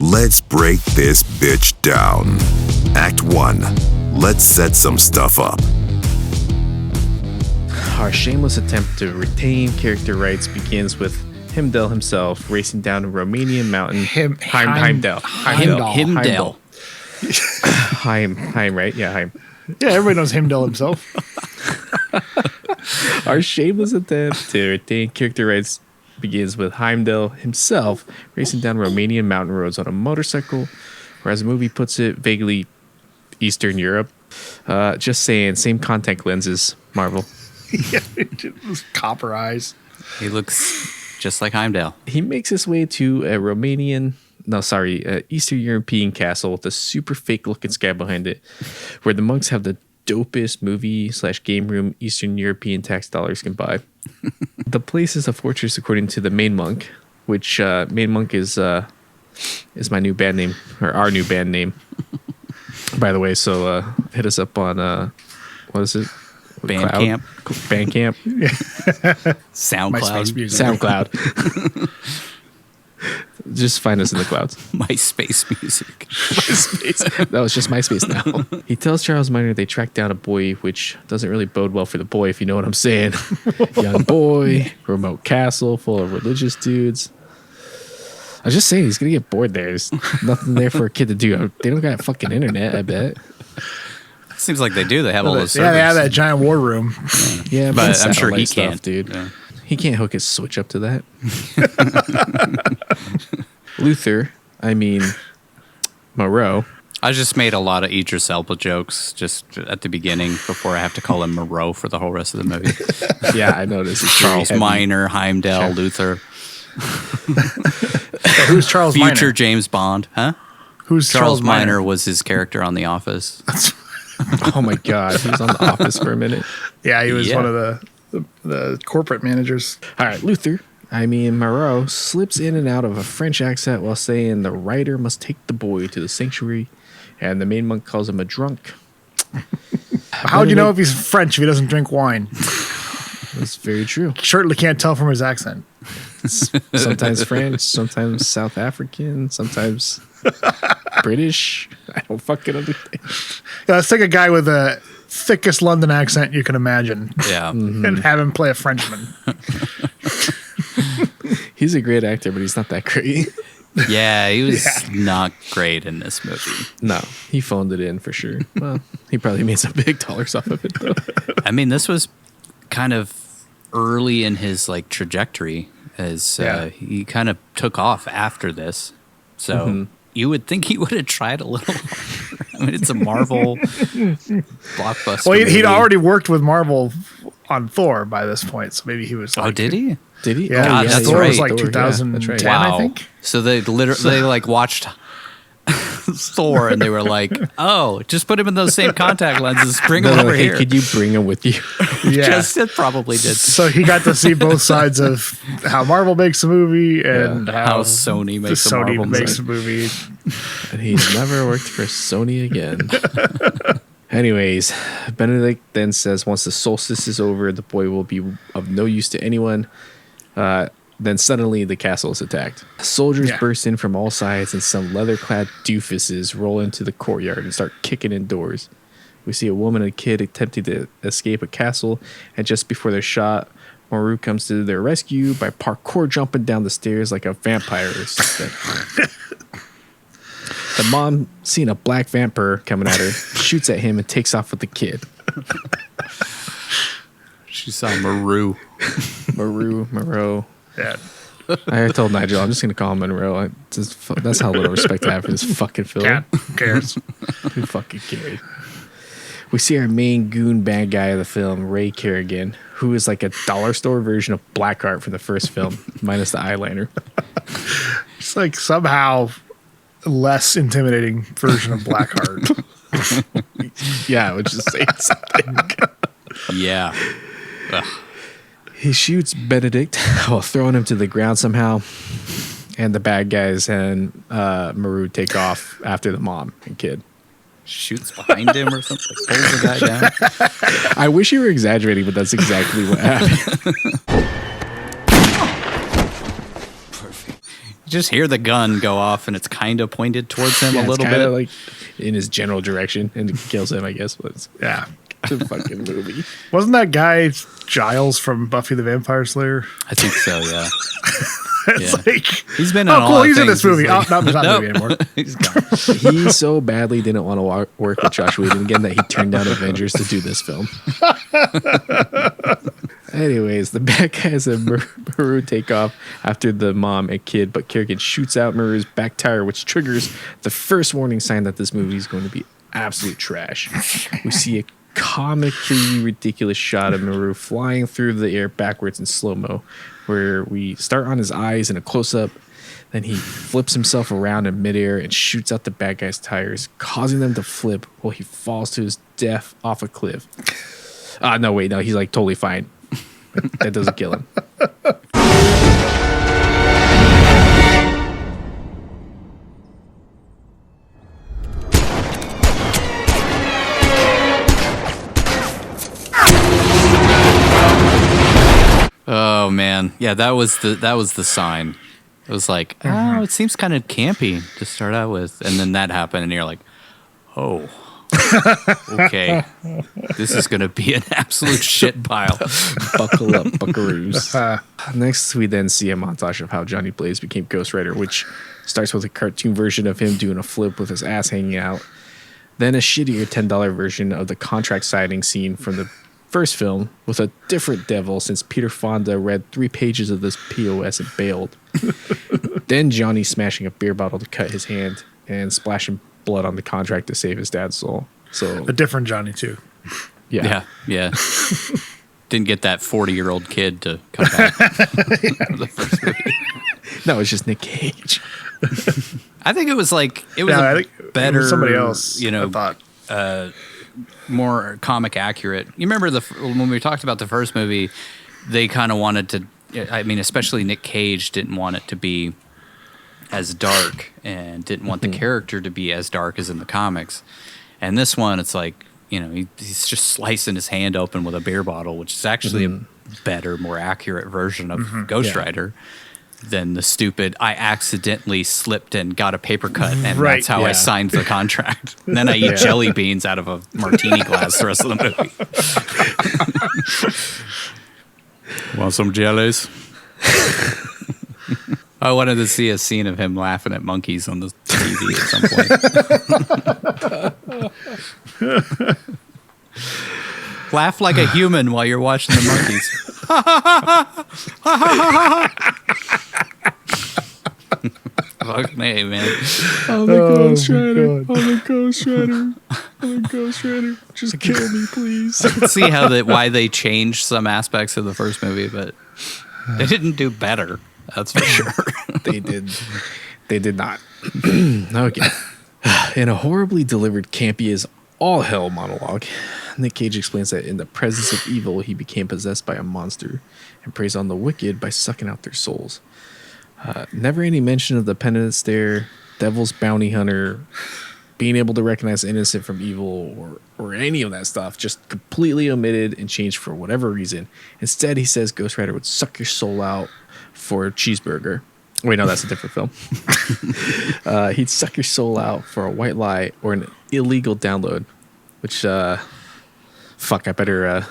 Let's break this bitch down. Act 1. Let's set some stuff up. Our shameless attempt to retain character rights begins with Heimdall himself racing down a Romanian mountain. Heimdall. Heim, right? Yeah, Heim. Yeah, everybody knows Heimdall himself. Our shameless attempt to retain character rights begins with Heimdall himself racing down Romanian mountain roads on a motorcycle, or as the movie puts it, vaguely Eastern Europe. Just saying, same contact lenses, Marvel. Yeah, copper eyes. He looks just like Heimdall. He makes his way to a Eastern European castle with a super fake looking sky behind it, where the monks have the dopest movie/game room Eastern European tax dollars can buy. The place is a fortress according to the main monk, which main monk is my new band name, or our new band name, by the way. So hit us up on what is it? Bandcamp. SoundCloud. Just find us in the clouds. MySpace music. MySpace. That was just MySpace now. He tells Charles Minor they track down a boy, which doesn't really bode well for the boy, if you know what I'm saying. Young boy, remote castle full of religious dudes. I was just saying, he's going to get bored there. There's nothing there for a kid to do. They don't got fucking internet, I bet. Seems like they do. They have all those servers. Yeah, they have that giant war room. Yeah, but I'm sure he can't, dude. Yeah. He can't hook his Switch up to that. Moreau. I just made a lot of Idris Elba jokes just at the beginning before I have to call him Moreau for the whole rest of the movie. Yeah, I noticed. Charles Minor, Heimdall, Luther. Who's Charles Minor? Future James Bond, huh? Who's Charles Minor was his character on The Office. Oh my God, he was on The Office for a minute. Yeah, he was one of the corporate managers. All right, Moreau slips in and out of a French accent while saying the writer must take the boy to the sanctuary, and the main monk calls him a drunk. How do you know if he's French if he doesn't drink wine? That's very true. Certainly can't tell from his accent. Sometimes French, sometimes South African, sometimes British. I don't fucking understand. Yeah, let's take a guy with the thickest London accent you can imagine. Yeah. And have him play a Frenchman. He's a great actor, but he's not that great. Yeah, he was not great in this movie. No, he phoned it in for sure. Well, he probably made some big dollars off of it, though. I mean, this was kind of early in his trajectory, as he kind of took off after this. So you would think he would have tried a little harder. I mean, it's a Marvel blockbuster. Well, he'd already worked with Marvel on Thor by this point, so maybe he was like... Oh, did he? Did he? Yeah, God, that's Thor right. was like Thor, 2010, that's right. Wow. I think. So they watched Thor and they were like, oh, just put him in those same contact lenses. Bring him over here. Could you bring him with you? Yeah. Just, it probably did. So he got to see both sides of how Marvel makes a movie and How Sony makes a Marvel movie. And he's never worked for Sony again. Anyways, Benedict then says once the solstice is over, the boy will be of no use to anyone. Then suddenly the castle is attacked. Soldiers burst in from all sides and some leather-clad doofuses roll into the courtyard and start kicking in doors. We see a woman and a kid attempting to escape a castle, and just before they're shot, Moreau comes to their rescue by parkour jumping down the stairs like a vampire or something. The mom, seeing a black vampire coming at her, shoots at him and takes off with the kid. She saw Moreau. Moreau. Yeah. I told Nigel, I'm just going to call him Monroe. That's how little respect I have for this fucking film. Yeah, who cares? Who fucking cares? We see our main goon bad guy of the film, Ray Kerrigan, who is like a dollar store version of Blackheart from the first film, minus the eyeliner. It's like somehow less intimidating version of Blackheart. Yeah, which is saying something. Yeah. Ugh. He shoots Benedict while throwing him to the ground somehow, and the bad guys and Moreau take off after the mom and kid. Shoots behind him or something. Pulls the guy down. I wish you were exaggerating, but that's exactly what happened. Perfect. just hear the gun go off, and it's kind of pointed towards him a little bit, like in his general direction, and it kills him, I guess. But it's a fucking movie. Wasn't that guy Giles from Buffy the Vampire Slayer? I think so. Yeah. It's like he's been. Oh, cool! He's in this movie. Not movie anymore. He's gone. He so badly didn't want to work with Josh Whedon again that he turned down Avengers to do this film. Anyways, the bad guys and Maru take off after the mom and kid, but Kerrigan shoots out Maru's back tire, which triggers the first warning sign that this movie is going to be absolute trash. We see a comically ridiculous shot of Maru flying through the air backwards in slow-mo, where we start on his eyes in a close-up. Then he flips himself around in midair and shoots out the bad guy's tires, causing them to flip while he falls to his death off a cliff. No, he's like totally fine. That doesn't kill him. Oh man, yeah, that was the sign. It was like, it seems kind of campy to start out with, and then that happened, and you're like, oh, okay, this is gonna be an absolute shit pile. Buckle up, buckaroos. Next, we then see a montage of how Johnny Blaze became Ghost Rider, which starts with a cartoon version of him doing a flip with his ass hanging out. Then a shittier $10 version of the contract signing scene from the first film with a different devil, since Peter Fonda read 3 pages of this POS and bailed. Then Johnny smashing a beer bottle to cut his hand and splashing blood on the contract to save his dad's soul. So a different Johnny too. Yeah. Didn't get that 40-year-old kid to come back. The first movie. No, it's just Nic Cage. I think it was better. It was somebody else. I thought. More comic accurate. You remember when we talked about the first movie, they kind of wanted to. I mean, especially Nic Cage didn't want it to be as dark and didn't want the character to be as dark as in the comics. And this one, it's like, he's just slicing his hand open with a beer bottle, which is actually a better, more accurate version of Ghost Rider than the stupid, I accidentally slipped and got a paper cut, and that's how I signed the contract. And then I eat jelly beans out of a martini glass the rest of the movie. Want some jellies? I wanted to see a scene of him laughing at monkeys on the TV at some point. Laugh like a human while you're watching the monkeys. Fuck me, man. I'm the Ghost Rider. I'm the Ghost Rider. I'm the Ghost Rider. Just kill me, please. I can see why they changed some aspects of the first movie, but they didn't do better. That's for sure. They did. They did not. Okay. In a horribly delivered, campy as all hell monologue, Nic Cage explains that in the presence of evil, he became possessed by a monster and preys on the wicked by sucking out their souls. Never any mention of the penance stare, devil's bounty hunter, being able to recognize innocent from evil, or any of that stuff. Just completely omitted and changed for whatever reason. Instead, he says Ghost Rider would suck your soul out for a cheeseburger. Wait, no, that's a different film. He'd suck your soul out for a white lie or an illegal download, which, I better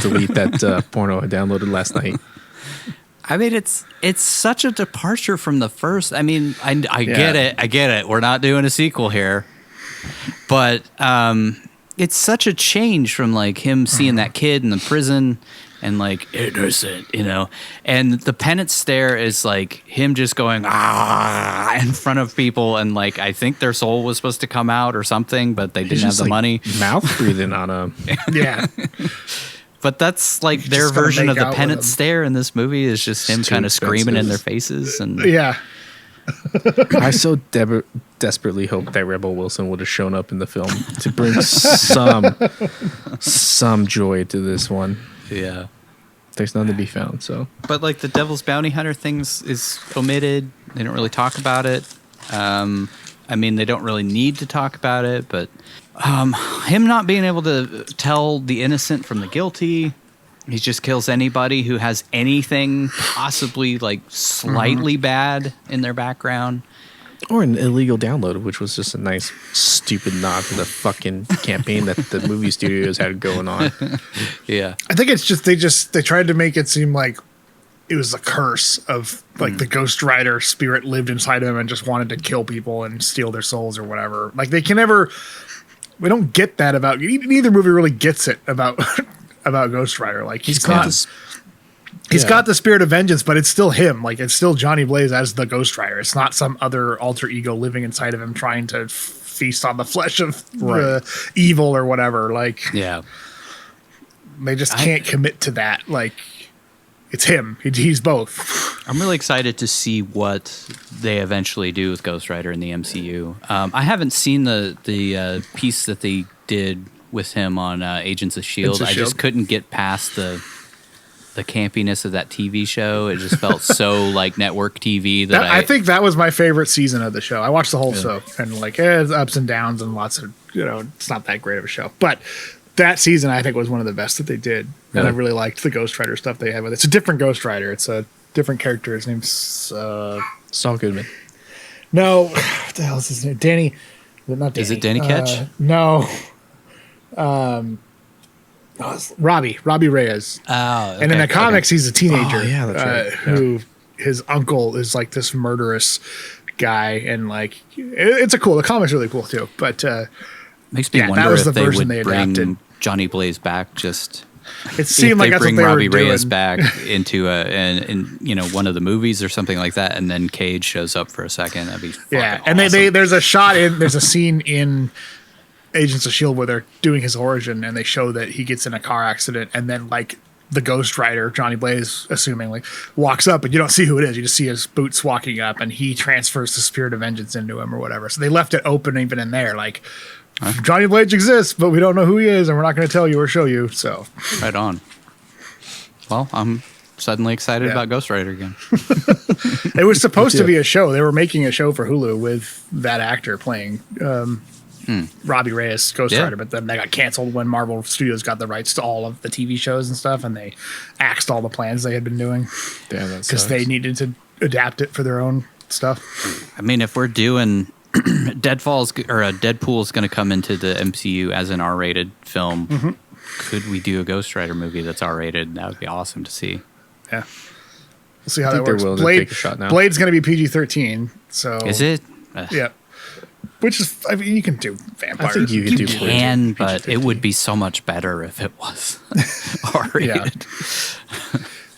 delete that porno I downloaded last night. I mean, it's such a departure from the first. I mean, I get it. We're not doing a sequel here, but it's such a change from like him seeing that kid in the prison and like innocent, and the penance stare is like him just going in front of people, and like I think their soul was supposed to come out or something, but they didn't have the money. Mouth breathing on him. Yeah. But that's like their version of the penance stare in this movie is just him kind of screaming in their faces. And yeah. I so desperately hope that Rebel Wilson would have shown up in the film to bring some joy to this one. Yeah. There's none to be found, so. But like the Devil's Bounty Hunter things is omitted. They don't really talk about it. I mean, they don't really need to talk about it, but him not being able to tell the innocent from the guilty, He just kills anybody who has anything possibly like slightly bad in their background. Or an illegal download, which was just a nice, stupid nod to the fucking campaign that the movie studios had going on. Yeah. I think it's just they tried to make it seem like it was a curse of like the Ghost Rider spirit lived inside him and just wanted to kill people and steal their souls or whatever. Like we don't get that about neither movie really gets it about Ghost Rider. Like he's got the spirit of vengeance, but it's still him. Like it's still Johnny Blaze as the Ghost Rider. It's not some other alter ego living inside of him trying to feast on the flesh of evil or whatever. Like they just can't commit to that. Like it's him. He's both. I'm really excited to see what they eventually do with Ghost Rider in the MCU. I haven't seen the piece that they did with him on Agents of S.H.I.E.L.D. I just couldn't get past the campiness of that TV show. It just felt so like network TV that I think that was my favorite season of the show. I watched the whole show and like it's ups and downs and lots of, it's not that great of a show, but that season I think was one of the best that they did. And I really liked the Ghost Rider stuff they had with it. It's a different Ghost Rider. It's a different character. His name's Saul Goodman. No, what the hell is his name? Danny. Not Danny. Is it Danny Ketch? No. Robbie Reyes. Oh, okay, and in the comics, he's a teenager that's right. who his uncle is like this murderous guy, and like it's the comic's really cool too. But makes me wonder that was if the they version would they bring adapted. Johnny Blaze back. Just it seemed like they that's bring what they Robbie were doing. Reyes back into one of the movies or something like that, and then Cage shows up for a second. That'd be fucking and awesome. there's a scene in Agents of S.H.I.E.L.D. where they're doing his origin, and they show that he gets in a car accident, and then like the Ghost Rider, Johnny Blaze, assumingly, walks up, and you don't see who it is. You just see his boots walking up, and he transfers the spirit of vengeance into him or whatever. So they left it open even in there, like Johnny Blaze exists, but we don't know who he is, and we're not going to tell you or show you. So right on. Well, I'm suddenly excited about Ghost Rider again. it was supposed to be a show. They were making a show for Hulu with that actor playing Robbie Reyes, Ghost Rider, but then they got canceled when Marvel Studios got the rights to all of the TV shows and stuff, and they axed all the plans they had been doing because they needed to adapt it for their own stuff. I mean, if we're doing Deadpool's going to come into the MCU as an R-rated film, could we do a Ghost Rider movie that's R-rated? That would be awesome to see. Yeah, we'll see how that works. Blade's going to be PG-13, so is it? Yeah. Which is, I mean, you can do vampires. I think you can, but it would be so much better if it was R-rated.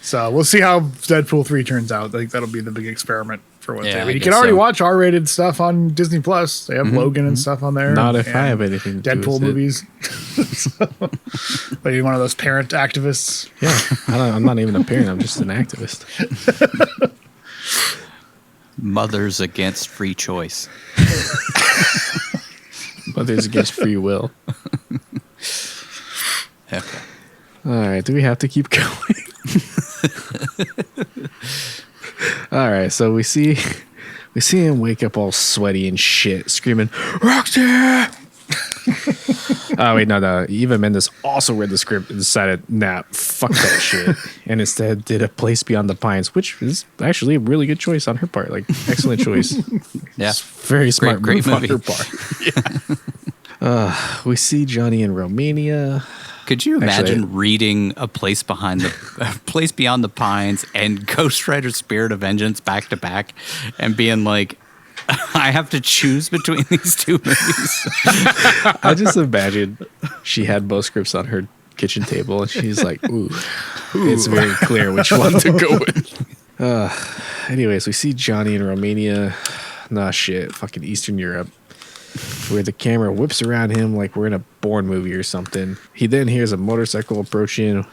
So we'll see how Deadpool 3 turns out. I think that'll be the big experiment for what they. I mean, you can guess already so. watch R-rated stuff on Disney Plus. They have Logan and stuff on there. Not if I have anything to do Deadpool with it. movies. Are you one of those parent activists? Yeah, I'm not even a parent. I'm just an activist. Mothers against free choice. Mothers against free will. Okay. All right, do we have to keep going? All right, so we see him wake up all sweaty and shit, screaming, "Roxy!" Oh wait, no. Eva Mendes also read the script and decided, nah, fuck that shit, and instead did A Place Beyond the Pines, which is actually a really good choice on her part. Like, excellent choice. Yeah, it's very smart great move movie. on her part. We see Johnny in Romania. Could you imagine reading A Place Beyond the Pines and Ghost Rider Spirit of Vengeance back to back and being like, I have to choose between these two movies? I just imagine she had both scripts on her kitchen table and she's like, ooh. It's very clear which one to go with. Anyways, we see Johnny in Romania. Nah, shit. Fucking Eastern Europe. Where the camera whips around him like we're in a Bourne movie or something. He then hears a motorcycle approaching.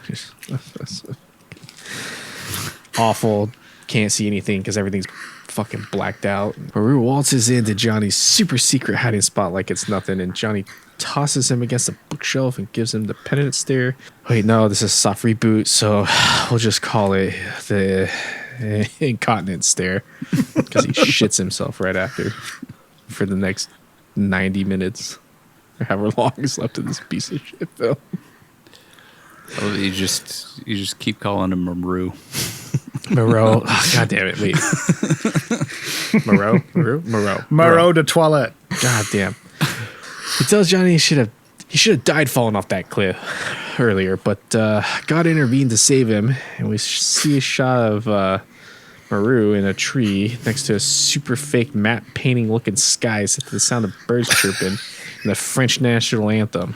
Awful. Can't see anything because everything's fucking blacked out. Maru waltzes into Johnny's super secret hiding spot like it's nothing, and Johnny tosses him against a bookshelf and gives him the penitent stare. Wait, no, this is a soft reboot, so we'll just call it the incontinent stare because he shits himself right after for the next 90 minutes or however long is left of this piece of shit film. Oh, you just keep calling him Maru. Moreau. Oh, God damn it. Wait. Moreau de Toilette. God damn. He tells Johnny he should have died falling off that cliff earlier, but God intervened to save him, and we see a shot of Maru in a tree next to a super fake matte painting looking sky set to the sound of birds chirping and the French national anthem.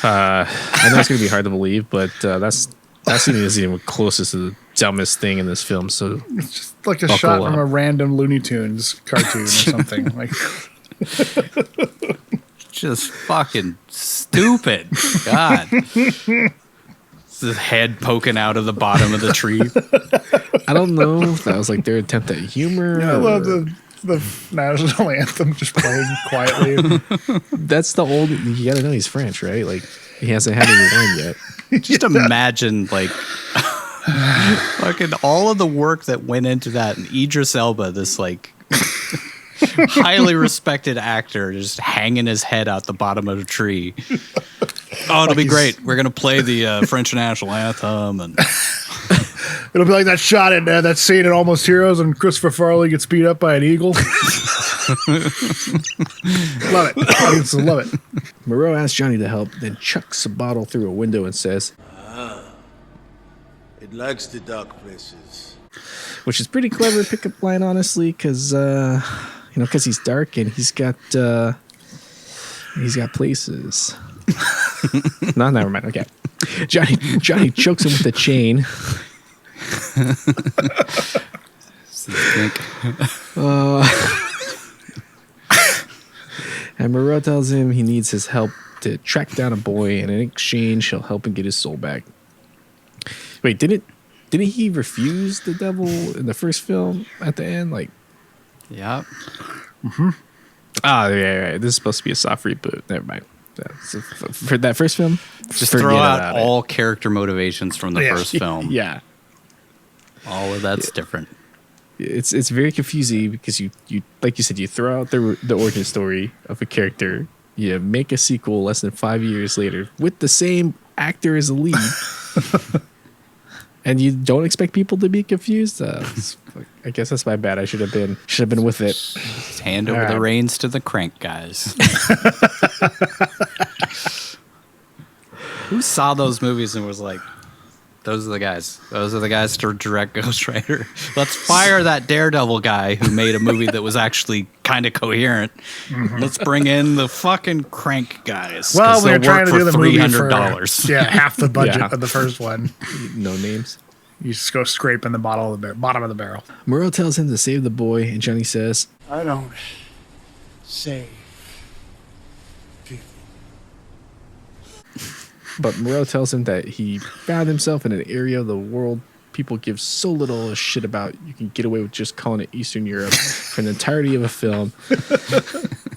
I know it's going to be hard to believe, but that scene is even closest to the dumbest thing in this film. So it's just like a shot from a random Looney Tunes cartoon or something. Like, just fucking stupid. God. His head poking out of the bottom of the tree. I don't know if that was like their attempt at humor. I love the national anthem just playing quietly. That's the old. You gotta know he's French, right? Like he hasn't had any wine yet. Just imagine like fucking all of the work that went into that, and Idris Elba, this like highly respected actor, just hanging his head out the bottom of a tree. Oh, it'll be great. We're gonna play the French national anthem, and it'll be like that shot in that scene in Almost Heroes when Christopher Farley gets beat up by an eagle. Love it. Audience will love it. Moreau asks Johnny to help, then chucks a bottle through a window and says, "It likes the dark places." Which is pretty clever pickup line, honestly, because because he's dark and he's got places. No, never mind. Okay, Johnny chokes him with a chain. And Moreau tells him he needs his help to track down a boy, and in exchange, he'll help him get his soul back. Wait, didn't he refuse the devil in the first film at the end? Like, yeah. Mm-hmm. Oh, yeah. This is supposed to be a soft reboot. Never mind. So for that first film, just throw out all character motivations from the first film. Yeah. All of that's different. It's very confusing because you like you said, you throw out the origin story of a character, you make a sequel less than 5 years later with the same actor as the lead, and you don't expect people to be confused. I guess that's my bad. I should have been with it. Just hand over the reins to the crank guys. Who saw those movies and was like, those are the guys. Those are the guys to direct Ghost Rider. Let's fire that Daredevil guy who made a movie that was actually kind of coherent. Mm-hmm. Let's bring in the fucking crank guys. Well, we're trying to do the movie for $300. Half the budget of the first one. No names. You just go scraping the bottom of the barrel. Moreau tells him to save the boy, and Johnny says, "I don't save people." But Moreau tells him that he found himself in an area of the world people give so little a shit about, you can get away with just calling it Eastern Europe for the entirety of a film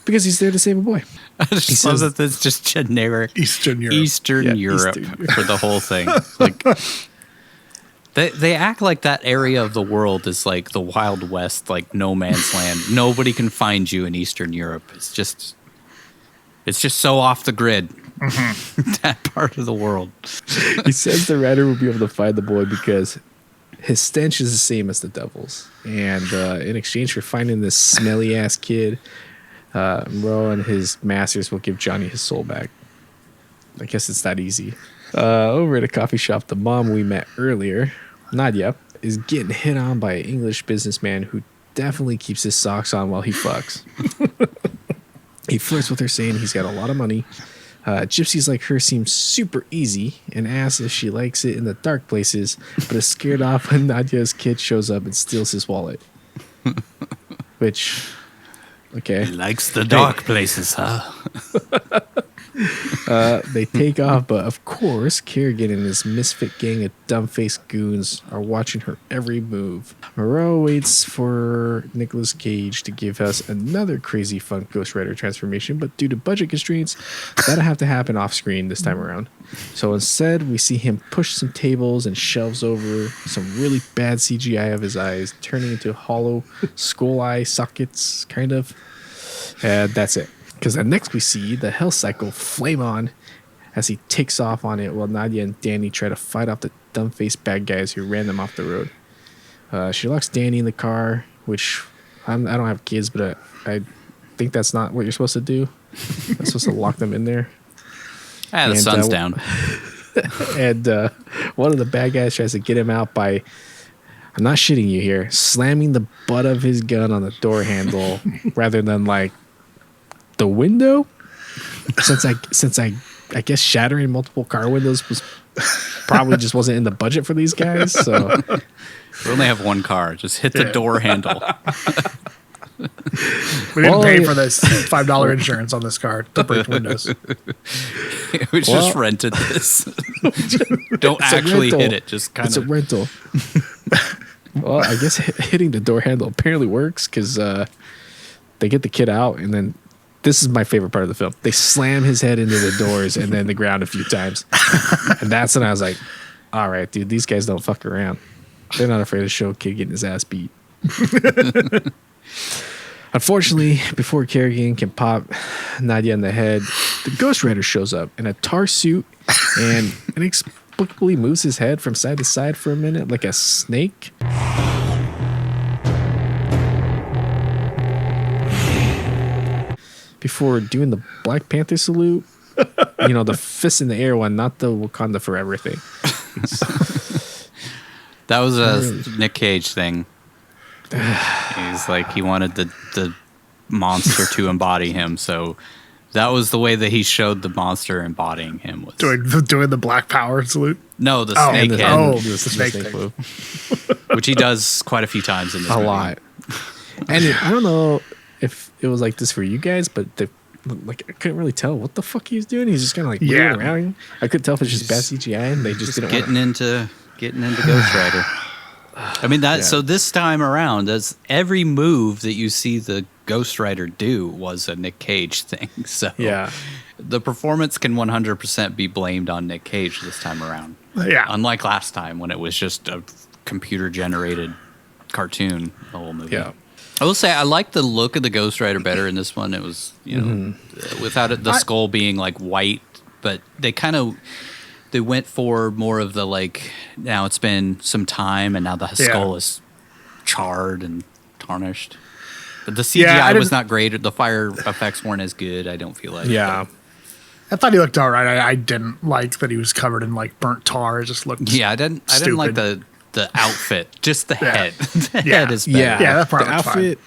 because he's there to save a boy. I just love that it's just generic Eastern Europe. Eastern Europe for the whole thing. Like they act like that area of the world is like the Wild West, like no man's land. Nobody can find you in Eastern Europe. It's just so off the grid. Mm-hmm. That part of the world. He says the writer will be able to find the boy because his stench is the same as the devil's. And in exchange for finding this smelly ass kid, Moreau and his masters will give Johnny his soul back. I guess it's that easy. Over at a coffee shop, the mom we met earlier, Nadia, is getting hit on by an English businessman who definitely keeps his socks on while he fucks. He flirts with her, saying he's got a lot of money. Gypsies like her seem super easy and asks if she likes it in the dark places, but is scared off when Nadia's kid shows up and steals his wallet. Which, okay. He likes the dark places, huh? They take off, but of course, Kerrigan and his misfit gang of dumb-faced goons are watching her every move. Moreau waits for Nicolas Cage to give us another crazy fun Ghost Rider transformation, but due to budget constraints, that'll have to happen off-screen this time around. So instead, we see him push some tables and shelves over some really bad CGI of his eyes, turning into hollow skull eye sockets, kind of. And that's it. Because next we see the hell cycle flame on as he takes off on it while Nadia and Danny try to fight off the dumb-faced bad guys who ran them off the road. She locks Danny in the car, which I don't have kids, but I think that's not what you're supposed to do. You're supposed to lock them in there. The sun's down. And one of the bad guys tries to get him out by, I'm not shitting you here, slamming the butt of his gun on the door handle rather than like the window. Since I guess shattering multiple car windows was probably just wasn't in the budget for these guys. So We only have one car. Just hit the door handle. We didn't pay for this $5 insurance on this car to break windows. We just rented this. Don't actually hit it. Just kind it's of. a rental. Well, I guess hitting the door handle apparently works because they get the kid out, and then this is my favorite part of the film. They slam his head into the doors and then the ground a few times, and that's when I was like, "All right, dude, these guys don't fuck around. They're not afraid to show a kid getting his ass beat." Unfortunately, before Kerrigan can pop Nadia in the head, the Ghost Rider shows up in a tar suit and inexplicably moves his head from side to side for a minute like a snake. Before doing the Black Panther salute. You know, the fist in the air one, not the Wakanda Forever thing. That was a Nic Cage thing. He's like, he wanted the monster to embody him, so that was the way that he showed the monster embodying him. Was Doing the Black Power salute? No, the snake head. The snake thing. Which he does quite a few times in this movie. A lot. And I don't know if it was like this for you guys, but I couldn't really tell what the fuck he was doing. He's just kind of like moving around. I couldn't tell if it's just bad CGI and they just didn't getting into Ghost Rider. I mean so this time around, that's every move that you see the Ghost Rider do was a Nic Cage thing. So yeah, the performance can 100% be blamed on Nic Cage this time around. Yeah, unlike last time when it was just a computer generated cartoon the whole movie. Yeah. I will say I like the look of the Ghost Rider better in this one. It was, without it, the skull being like white, but they went for more of the like, now it's been some time and now the skull is charred and tarnished. But the CGI was not great. The fire effects weren't as good, I don't feel like. Yeah. I thought he looked all right. I didn't like that he was covered in like burnt tar. It just looked I didn't like the outfit, just the head. The head is better. Yeah, that part the outfit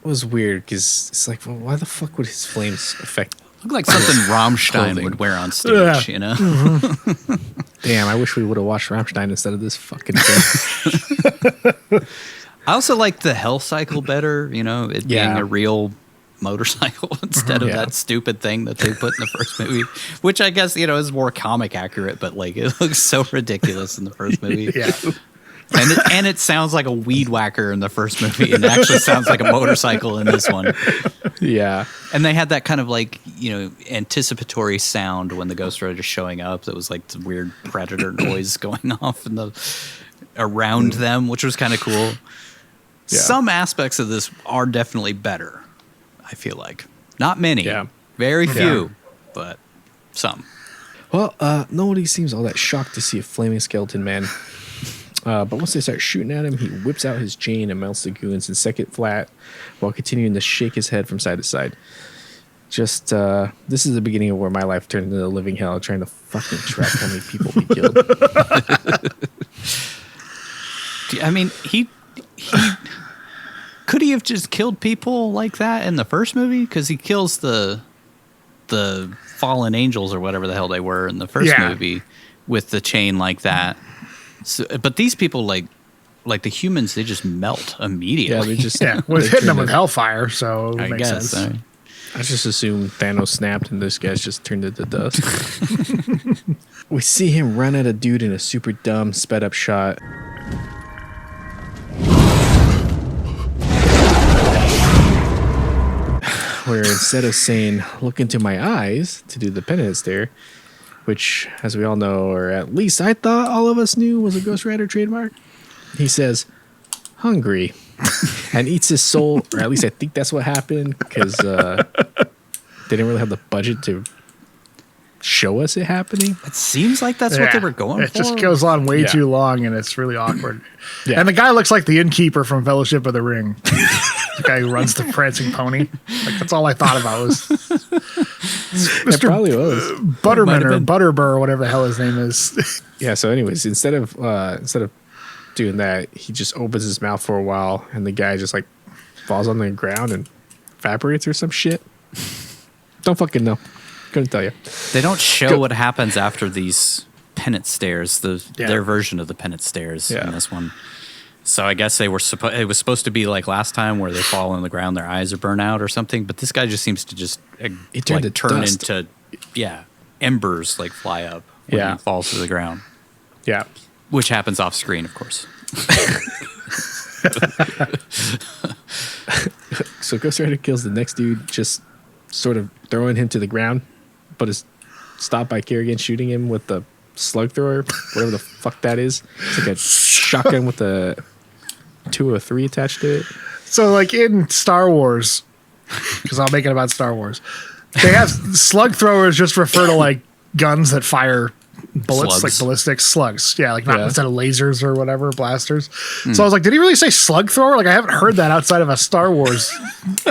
was weird because it's like, well, why the fuck would his flames affect? Looked like something Rammstein would wear on stage, you know? Mm-hmm. Damn, I wish we would have watched Rammstein instead of this fucking thing. I also like the Hell Cycle better, being a real motorcycle instead of that stupid thing that they put in the first movie, which I guess, is more comic accurate, but like it looks so ridiculous in the first movie. Yeah. And it sounds like a weed whacker in the first movie, and it actually sounds like a motorcycle in this one. Yeah. And they had that kind of like, anticipatory sound when the Ghost Rider is showing up. That was like the weird predator noise going off around them, which was kind of cool. Yeah. Some aspects of this are definitely better, I feel like. Not many. Yeah. Very few, but some. Well, nobody seems all that shocked to see a flaming skeleton man. But once they start shooting at him, he whips out his chain and melts the goons in second flat while continuing to shake his head from side to side. Just, this is the beginning of where my life turned into a living hell, trying to fucking track how many people he killed. I mean, he could he have just killed people like that in the first movie? Because he kills the fallen angels or whatever the hell they were in the first movie with the chain like that. So, but these people, like the humans, they just melt immediately. Yeah, they just we're hitting them with hellfire, so it I makes guess. sense. I just assumed Thanos snapped and this guy's just turned into dust. We see him run at a dude in a super dumb sped up shot. Where instead of saying, "Look into my eyes" to do the penance stare, which, as we all know, or at least I thought all of us knew was a Ghost Rider trademark, he says, "Hungry," and eats his soul, or at least I think that's what happened, because they didn't really have the budget to show us it happening. It seems like that's what they were going for. It just goes on way Yeah. too long, and it's really awkward. Yeah. And the guy looks like the innkeeper from Fellowship of the Ring. The guy who runs the prancing pony. Like, that's all I thought about was It Mr. probably was. Butterman or Butterbur or whatever the hell his name is. Yeah. So, anyways, instead of doing that, he just opens his mouth for a while, and the guy just like falls on the ground and evaporates or some shit. Don't fucking know. Couldn't tell you. They don't show what happens after these penance stairs. Yeah. Their version of the penance stairs Yeah. in this one. So I guess it was supposed to be like last time where they fall on the ground, their eyes are burnt out or something. But this guy just seems to just He turned to turn dust. into embers like fly up when Yeah. he falls to the ground, Yeah. which happens off screen, of course. So Ghost Rider kills the next dude, just sort of throwing him to the ground, but is stopped by Kerrigan shooting him with the slug thrower, whatever the fuck that is. It's like a shotgun with a 203 attached to it. So, like in Star Wars, because I'll make it about Star Wars, they have slug throwers just refer to like guns that fire bullets, Slugs. like ballistic slugs. Yeah, like not Yeah. instead of lasers or whatever, blasters. So I was like, did he really say slug thrower? Like, I haven't heard that outside of a Star Wars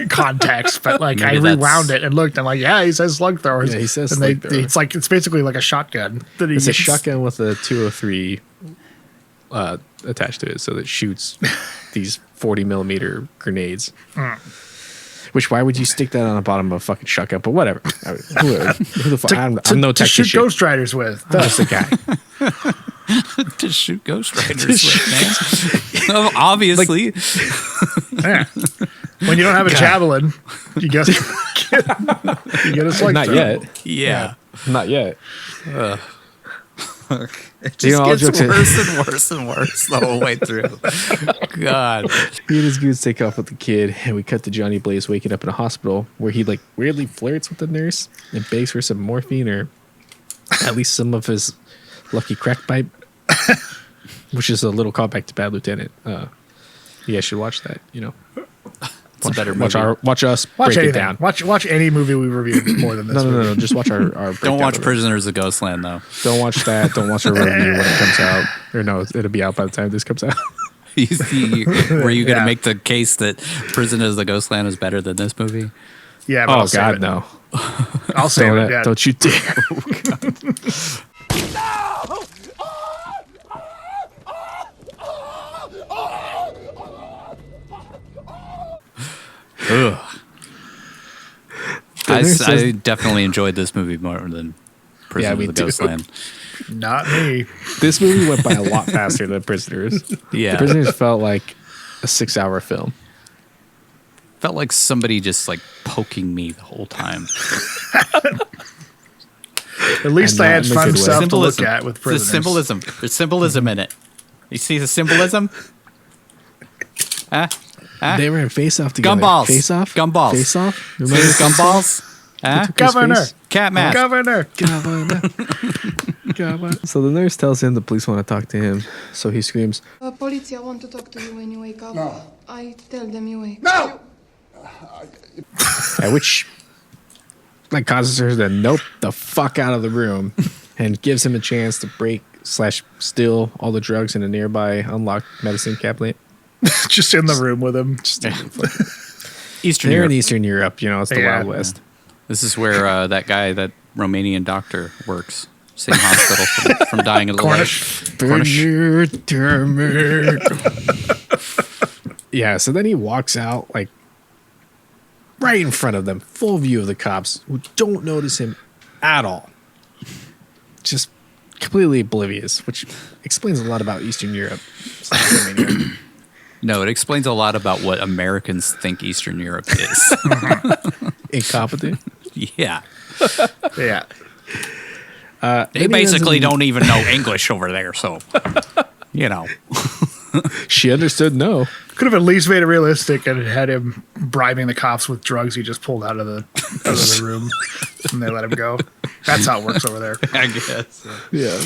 context, but like Maybe I that's- rewound it and looked. I'm like, yeah, he says slug throwers. Yeah, he says and slug thrower. it's like, it's basically like a shotgun. That he It's a gets- shotgun with a 203 attached to it, so that shoots these 40 millimeter grenades. Which, why would you stick that on the bottom of a fucking shotgun? But whatever. I mean, who the fuck? I'm no to shoot tactician. Ghost Riders with. I'm just a guy. To shoot Ghost Riders with, man. Well, obviously. Yeah. When you don't have a javelin, you get you get a slug Not thrower. yet. Yeah. Not yet. It just You know, all gets jokes worse and worse and worse the whole way through. God. He and his goons take off with the kid, and we cut to Johnny Blaze waking up in a hospital where he like weirdly flirts with the nurse and begs for some morphine or at least some of his lucky crack pipe, which is a little callback to Bad Lieutenant. You guys should watch that. You know, It's a better movie. watch us Watch break it anything. down. Watch any movie we reviewed more than this. No. Just watch our Don't breakdown watch of it. Prisoners of Ghostland, though. Don't watch that. Don't watch our review when it comes out. Or no, it'll be out by the time this comes out. Were you going to Yeah. make the case that Prisoners of Ghostland is better than this movie? Yeah, but Oh I'll save God, it. no! I'll save Don't, it. Yeah. don't you dare! Ugh. The nurse I says- definitely enjoyed this movie more than Prisoners me of too. Ghostland. Not me. This movie went by a lot faster than Prisoners. Yeah. Prisoners felt like a 6-hour film. Felt like somebody just like poking me the whole time. At least And I not had in a fun good way. stuff to look at with The prisoners. symbolism. There's symbolism in it. You see the symbolism? Huh? They were in Face Off together. Gumballs. Face Off? Gumballs. Face Off? See his gumballs? Huh? Governor. Cat mask. Governor. Governor. So the nurse tells him the police want to talk to him. So he screams, Police, I want to talk to you when you wake up. No. I tell them you wake No! at which that causes her to nope the fuck out of the room and gives him a chance to break/steal all the drugs in a nearby unlocked medicine cabinet. Just in the room with him. Eastern They're Europe. in Eastern Europe, you know, it's the Yeah. Wild West. This is where that guy, that Romanian doctor, works. Same hospital from Dying of the Cornish. Yeah, so then he walks out like right in front of them, full view of the cops who don't notice him at all. Just completely oblivious, which explains a lot about Eastern Europe. Romania. No, it explains a lot about what Americans think Eastern Europe is. Incompetent. Yeah. Yeah. They Then he basically doesn't- don't even know English over there, so, you know. She understood no. Could have at least made it realistic and had him bribing the cops with drugs he just pulled out of the room and they let him go. That's how it works over there. I guess. Yeah.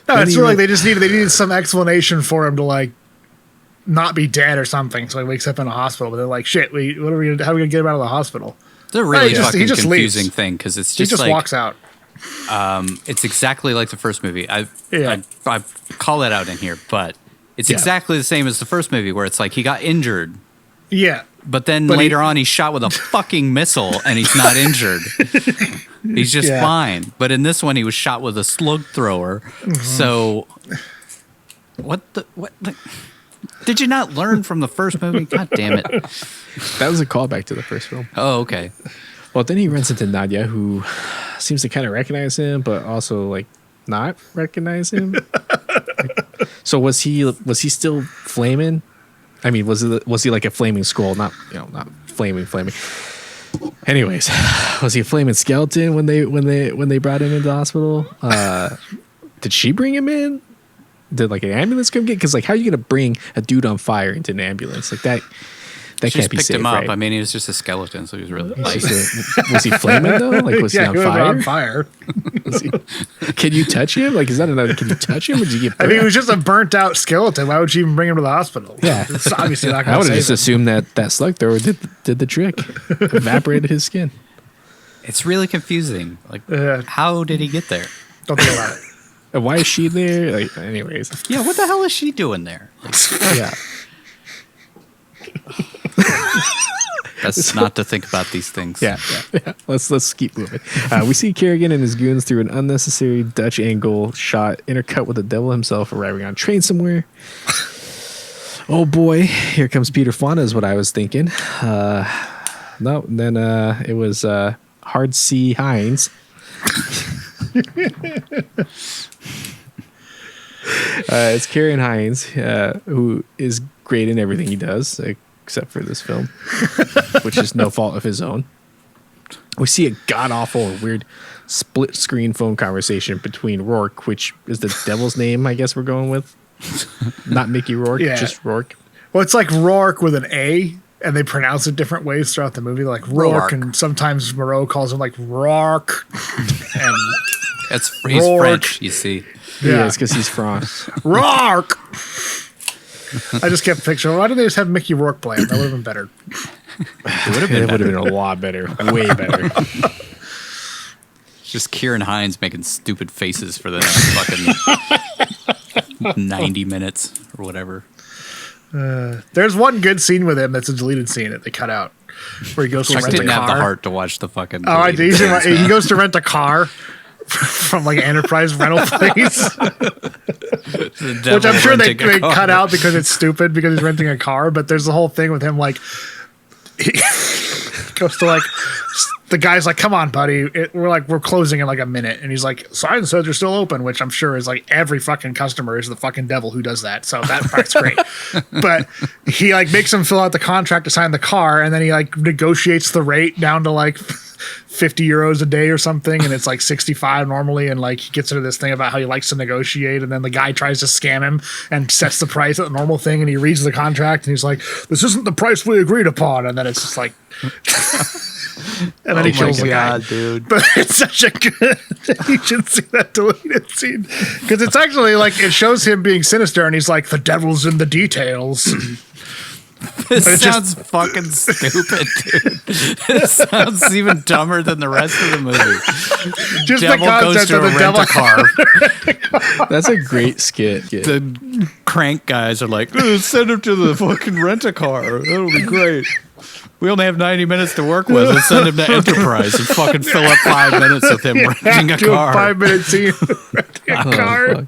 No, Then it's he really like went- they needed some explanation for him to like not be dead or something. So he wakes up in a hospital, but they're like, shit, how are we gonna get him out of the hospital? It's a really he just confusing leaves. thing because it's He just just like walks out. it's exactly like the first movie. I call that out in here, but it's Yeah. exactly the same as the first movie where it's like he got injured, Yeah. but then But later on he's shot with a fucking missile and he's not injured. He's just Yeah. fine. But in this one he was shot with a slug thrower. So what? Did you not learn from the first movie? God damn it. That was a callback to the first film. Oh, okay. Well, then he runs into Nadia, who seems to kind of recognize him, but also like not recognize him. So was he still flaming? I mean, was he like a flaming skull? Not flaming. Anyways, was he a flaming skeleton when they brought him into the hospital? Did she bring him in? Did like an ambulance come get? Because like, how are you gonna bring a dude on fire into an ambulance like that? That She can't just be picked safe, him up. right? I mean, he was just a skeleton, so he was really light. Was he flaming though? Like, was he on was fire? on fire. Can you touch him? Like, is that another? Can you touch him? Or did you get? I mean, he was just a burnt out skeleton. Why would you even bring him to the hospital? Yeah. It's obviously not I going would to have save just him. assumed that slug thrower did the trick, evaporated his skin. It's really confusing. Like, how did he get there? Don't think about it. And why is she there? Like, anyways, Yeah, what the hell is she doing there? Like, yeah. that's not to think about these things. Yeah. Let's keep moving. We see Kerrigan and his goons through an unnecessary Dutch angle shot, intercut with the devil himself arriving on train somewhere. Oh boy, here comes Peter Fonda is what I was thinking. No, then it was Hard C Hinds. It's Ciaran Hinds, who is great in everything he does, except for this film, which is no fault of his own. We see a god-awful, weird split-screen phone conversation between Rourke, which is the devil's name, I guess we're going with. Not Mickey Rourke, Yeah. just Rourke. Well, it's like Rourke with an A, and they pronounce it different ways throughout the movie, like Rourke, Rourke. and sometimes Moreau calls him like Rourke. And He's Rourke. French, you see. Yeah, it's because he's France. Rourke. I just kept picturing, why didn't they just have Mickey Rourke play him? That would have been better. It would have been a lot better. Way better. It's just Ciaran Hinds making stupid faces for the next fucking 90 minutes or whatever. There's one good scene with him that's a deleted scene that they cut out, where he goes to I rent a didn't have the car. heart to watch the fucking. Oh, I do. deleted scenes, He man. goes to rent a car from like an enterprise rental place, The devil which I'm sure they renting a car. cut out because it's stupid because he's renting a car. But there's the whole thing with him like he goes to like the guy's like, "Come on, buddy, we're closing in like a minute," and he's like, "Sign says you're still open," which I'm sure is like every fucking customer is the fucking devil who does that. So that part's great. But he like makes him fill out the contract to sign the car, and then he like negotiates the rate down to like 50 euros a day or something, and it's like 65 normally, and like he gets into this thing about how he likes to negotiate, and then the guy tries to scam him and sets the price at the normal thing, and he reads the contract and he's like, "This isn't the price we agreed upon," and then it's just like and then he kills the guy. dude. But it's such a good you should see that deleted scene, because it's actually like it shows him being sinister, and he's like, "The devil's in the details." This It's sounds fucking stupid, dude. It sounds even dumber than the rest of the movie. Just Devil the goes concept to of a the devil. rent-a-car. That's a great skit. The crank guys are like, send him to the fucking rent-a-car. That'll be great. We only have 90 minutes to work with. Let's send him to Enterprise and fucking fill up 5 minutes with him renting a Do a car. 5-minute scene renting a car.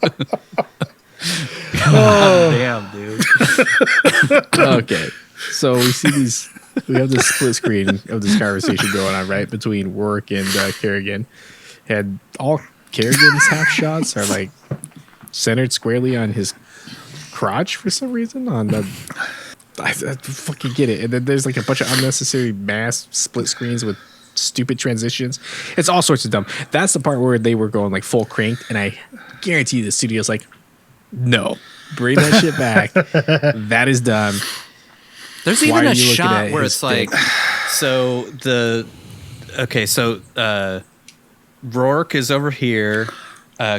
fuck. Damn, dude. Okay, so we have this split screen of this conversation going on, right, between Rourke and Kerrigan, and all Kerrigan's half shots are like centered squarely on his crotch for some reason. I fucking get it. And then there's like a bunch of unnecessary mass split screens with stupid transitions. It's all sorts of dumb. That's the part where they were going like full cranked, and I guarantee the studio's like, no, bring that shit back. That is dumb. There's Why even are a you looking shot at where his it's like, so Rourke is over here,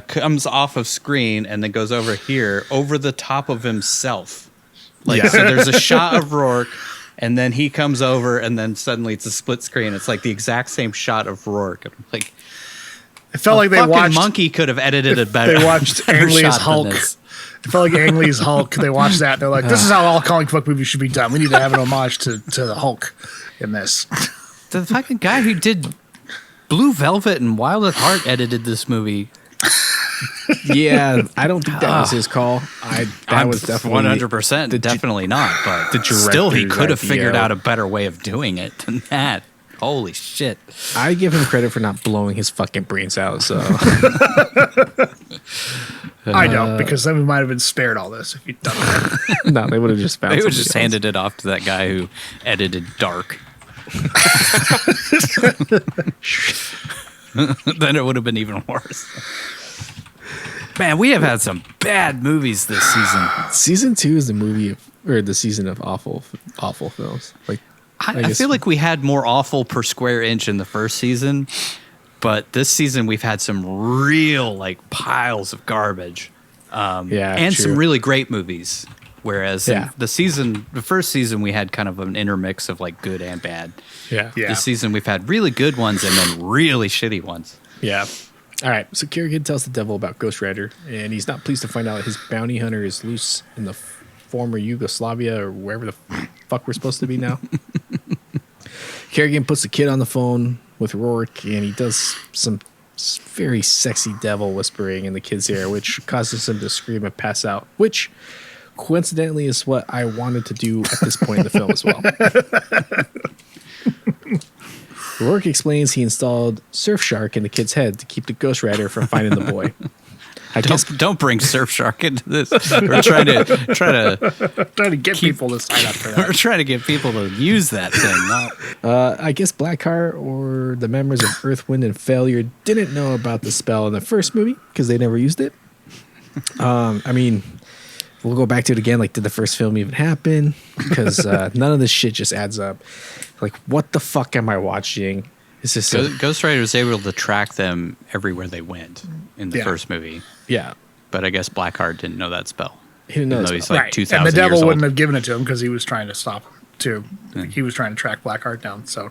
comes off of screen and then goes over here over the top of himself. Like, so there's a shot of Rourke, and then he comes over, and then suddenly it's a split screen. It's like the exact same shot of Rourke. I'm like, It felt like they fucking watched. monkey could have edited it better. They watched better Ang Lee's shot than Hulk. this. It felt like Ang Lee's Hulk. They watched that. They're like, this is how all comic book movies should be done. We need to have an homage to the Hulk in this. The fucking guy who did Blue Velvet and Wild at Heart edited this movie. Yeah, I don't think that was his call. That was definitely 100%. Definitely not. But still, he could have figured out a better way of doing it than that. Holy shit! I give him credit for not blowing his fucking brains out. So I don't, because then we might have been spared all this if he'd done that. no, they would have just found. They would somebody just else. handed it off to that guy who edited Dark. Then it would have been even worse. Man, we have had some bad movies this season. Season 2 is the season of awful films. Like I feel like we had more awful per square inch in the first season, but this season we've had some real like piles of garbage. And true. some really great movies. Whereas Yeah. the first season we had kind of an intermix of like good and bad. Yeah. This season we've had really good ones and then really shitty ones. Yeah. All right. So Ciaran tells the devil about Ghost Rider, and he's not pleased to find out his bounty hunter is loose in the former Yugoslavia or wherever the fuck we're supposed to be now. Ciaran puts the kid on the phone with Rourke, and he does some very sexy devil whispering in the kid's ear, which causes him to scream and pass out, which coincidentally is what I wanted to do at this point in the film as well. Rourke explains he installed Surfshark in the kid's head to keep the Ghost Rider from finding the boy. Don't bring Surfshark into this. We're trying to get people to sign up for that. we're trying to get people to use that thing. Not, I guess Blackheart or the members of Earth, Wind, and Failure didn't know about the spell in the first movie because they never used it. I mean, we'll go back to it again. Like, did the first film even happen? Because none of this shit just adds up. Like, what the fuck am I watching? Is this Ghost Rider was able to track them everywhere they went in the first movie. Yeah. But I guess Blackheart didn't know that spell. He didn't know Even that though he's spell. like Right. 2,000 And the devil years wouldn't old. have given it to him because he was trying to stop him, too. He was trying to track Blackheart down, so.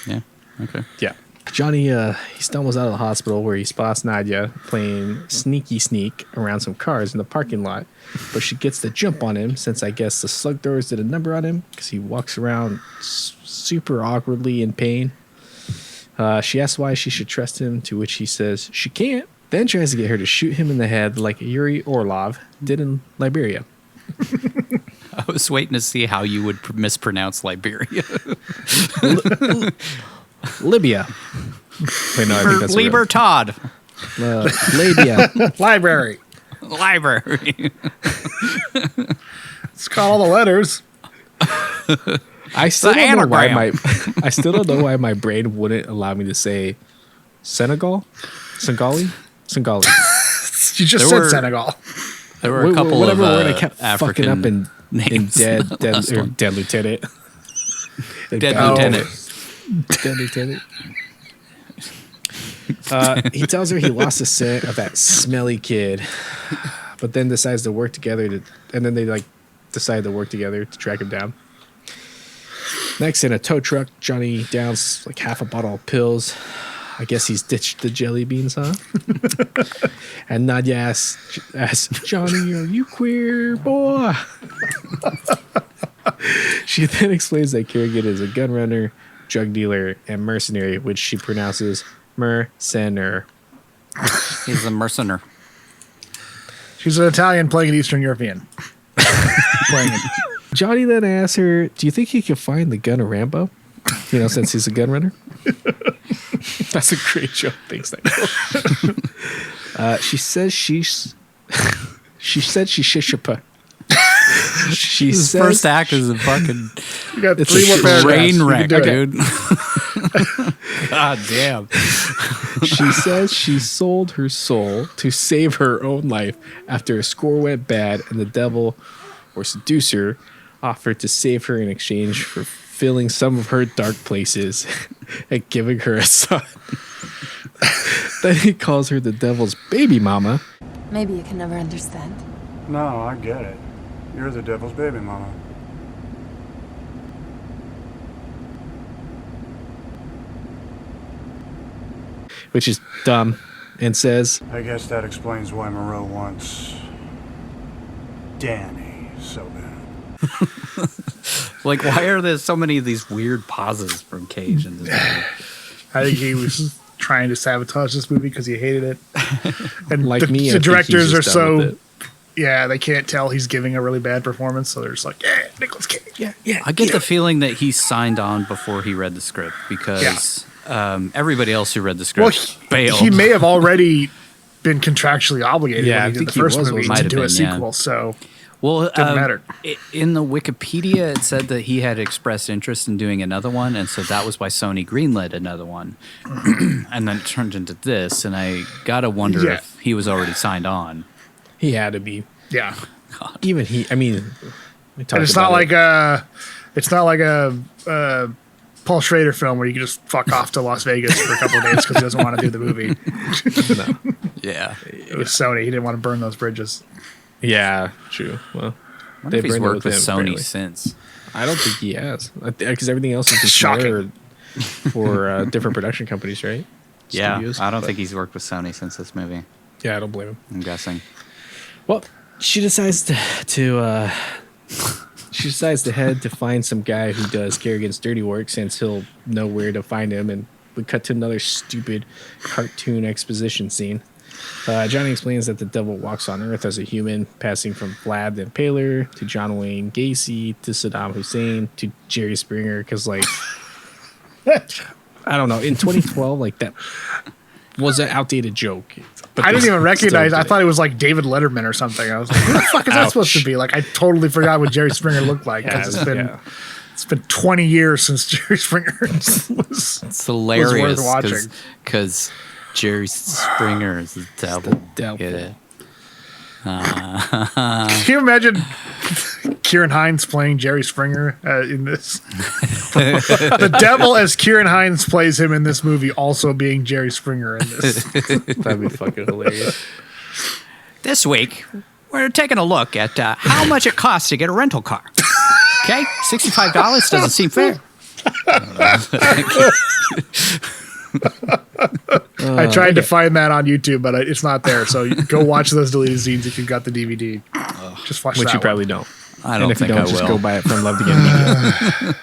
Yeah. Okay. Yeah. Johnny, he stumbles out of the hospital where he spots Nadia playing sneaky sneak around some cars in the parking lot, but she gets the jump on him since I guess the slug throwers did a number on him because he walks around super awkwardly in pain. She asks why she should trust him, to which he says she can't, then tries to get her to shoot him in the head like Yuri Orlov did in Liberia. I was waiting to see how you would mispronounce Liberia. Libya. Wait, no, I think that's Lieber Todd. Labia. Library. Library. It's got all the letters. I still The don't know why anagram. I still don't know why my brain wouldn't allow me to say Senegal, Sengali. You just There said were- Senegal. There were a couple whatever of word I kept African fucking up in names. dead Last one. dead lieutenant. Dead Oh. Lieutenant. Dead lieutenant. He tells her he lost the scent of that smelly kid, but then decides to work together they decide to work together to track him down. Next, in a tow truck, Johnny downs like half a bottle of pills. I guess he's ditched the jelly beans, huh? And Nadia asks, Johnny, are you queer, boy? She then explains that Kerrigan is a gun runner, drug dealer, and mercenary, which she pronounces mercener. He's a mercenary. She's an Italian playing an Eastern European. Playing it. Johnny then asks her, do you think he can find the gun of Rambo? You know, since he's a gun runner? That's a great joke. Thanks, Nick. She says she said she shishapa. She His says first act is a fucking You got It's three a more paragraphs. train You wreck, can do it. dude. God damn. she says she sold her soul to save her own life after a score went bad and the devil or seducer offered to save her in exchange for filling some of her dark places and giving her a son. Then he calls her the devil's baby mama. Maybe you can never understand. No, I get it. You're the devil's baby, Mama. Which is dumb, and says, I guess that explains why Moreau wants Danny so bad. Like, why are there so many of these weird pauses from Cage in this movie? I think he was trying to sabotage this movie because he hated it. And like me, I the think directors he's are just done with so, it. yeah, they can't tell he's giving a really bad performance, so they're just like, yeah, Nicolas Cage. Yeah. I get the feeling that he signed on before he read the script because everybody else who read the script bailed. He may have already been contractually obligated Yeah, I when he did think the he first was, movie might to have do a been, sequel, yeah. so Well, doesn't matter. In the Wikipedia, it said that he had expressed interest in doing another one, and so that was why Sony greenlit another one. And then it turned into this, and I gotta wonder if he was already signed on. He had to be. Yeah. Even he, I mean, we talked And it's about not like a Paul Schrader film where you can just fuck off to Las Vegas for a couple of days because he doesn't want to do the movie. Yeah. It was Sony. He didn't want to burn those bridges. Yeah, true. Well, I wonder if he's burned it worked with him, Sony apparently. since. I don't think he has, because everything else is just Shocking. for different production companies, right? Yeah, Studios, I don't but- think he's worked with Sony since this movie. Yeah, I don't blame him. I'm guessing. Well, she decides to head to find some guy who does Kerrigan's dirty work, since he'll know where to find him, and we cut to another stupid cartoon exposition scene. Johnny explains that the devil walks on Earth as a human, passing from Vlad the Impaler to John Wayne Gacy to Saddam Hussein to Jerry Springer. Because, like, I don't know, in 2012, like, that was an outdated joke. But I didn't they even recognize. still I did thought it was like David Letterman or something. I was like, "Who the fuck is that supposed to be?" Like, I totally forgot what Jerry Springer looked like because it's been 20 years since Jerry Springer was. It's hilarious worth watching. because Jerry Springer is the devil. devil. Get it? Can you imagine Ciaran Hinds playing Jerry Springer in this? The devil as Ciaran Hinds plays him in this movie, also being Jerry Springer in this. That'd be fucking hilarious. This week, we're taking a look at how much it costs to get a rental car. Okay, $65 doesn't seem fair. I tried to find that on YouTube, but it's not there. So go watch those deleted scenes if you've got the DVD. Just watch Which that you one. probably don't. I don't And if you think don't, I just will. go buy it from Love to Get Media.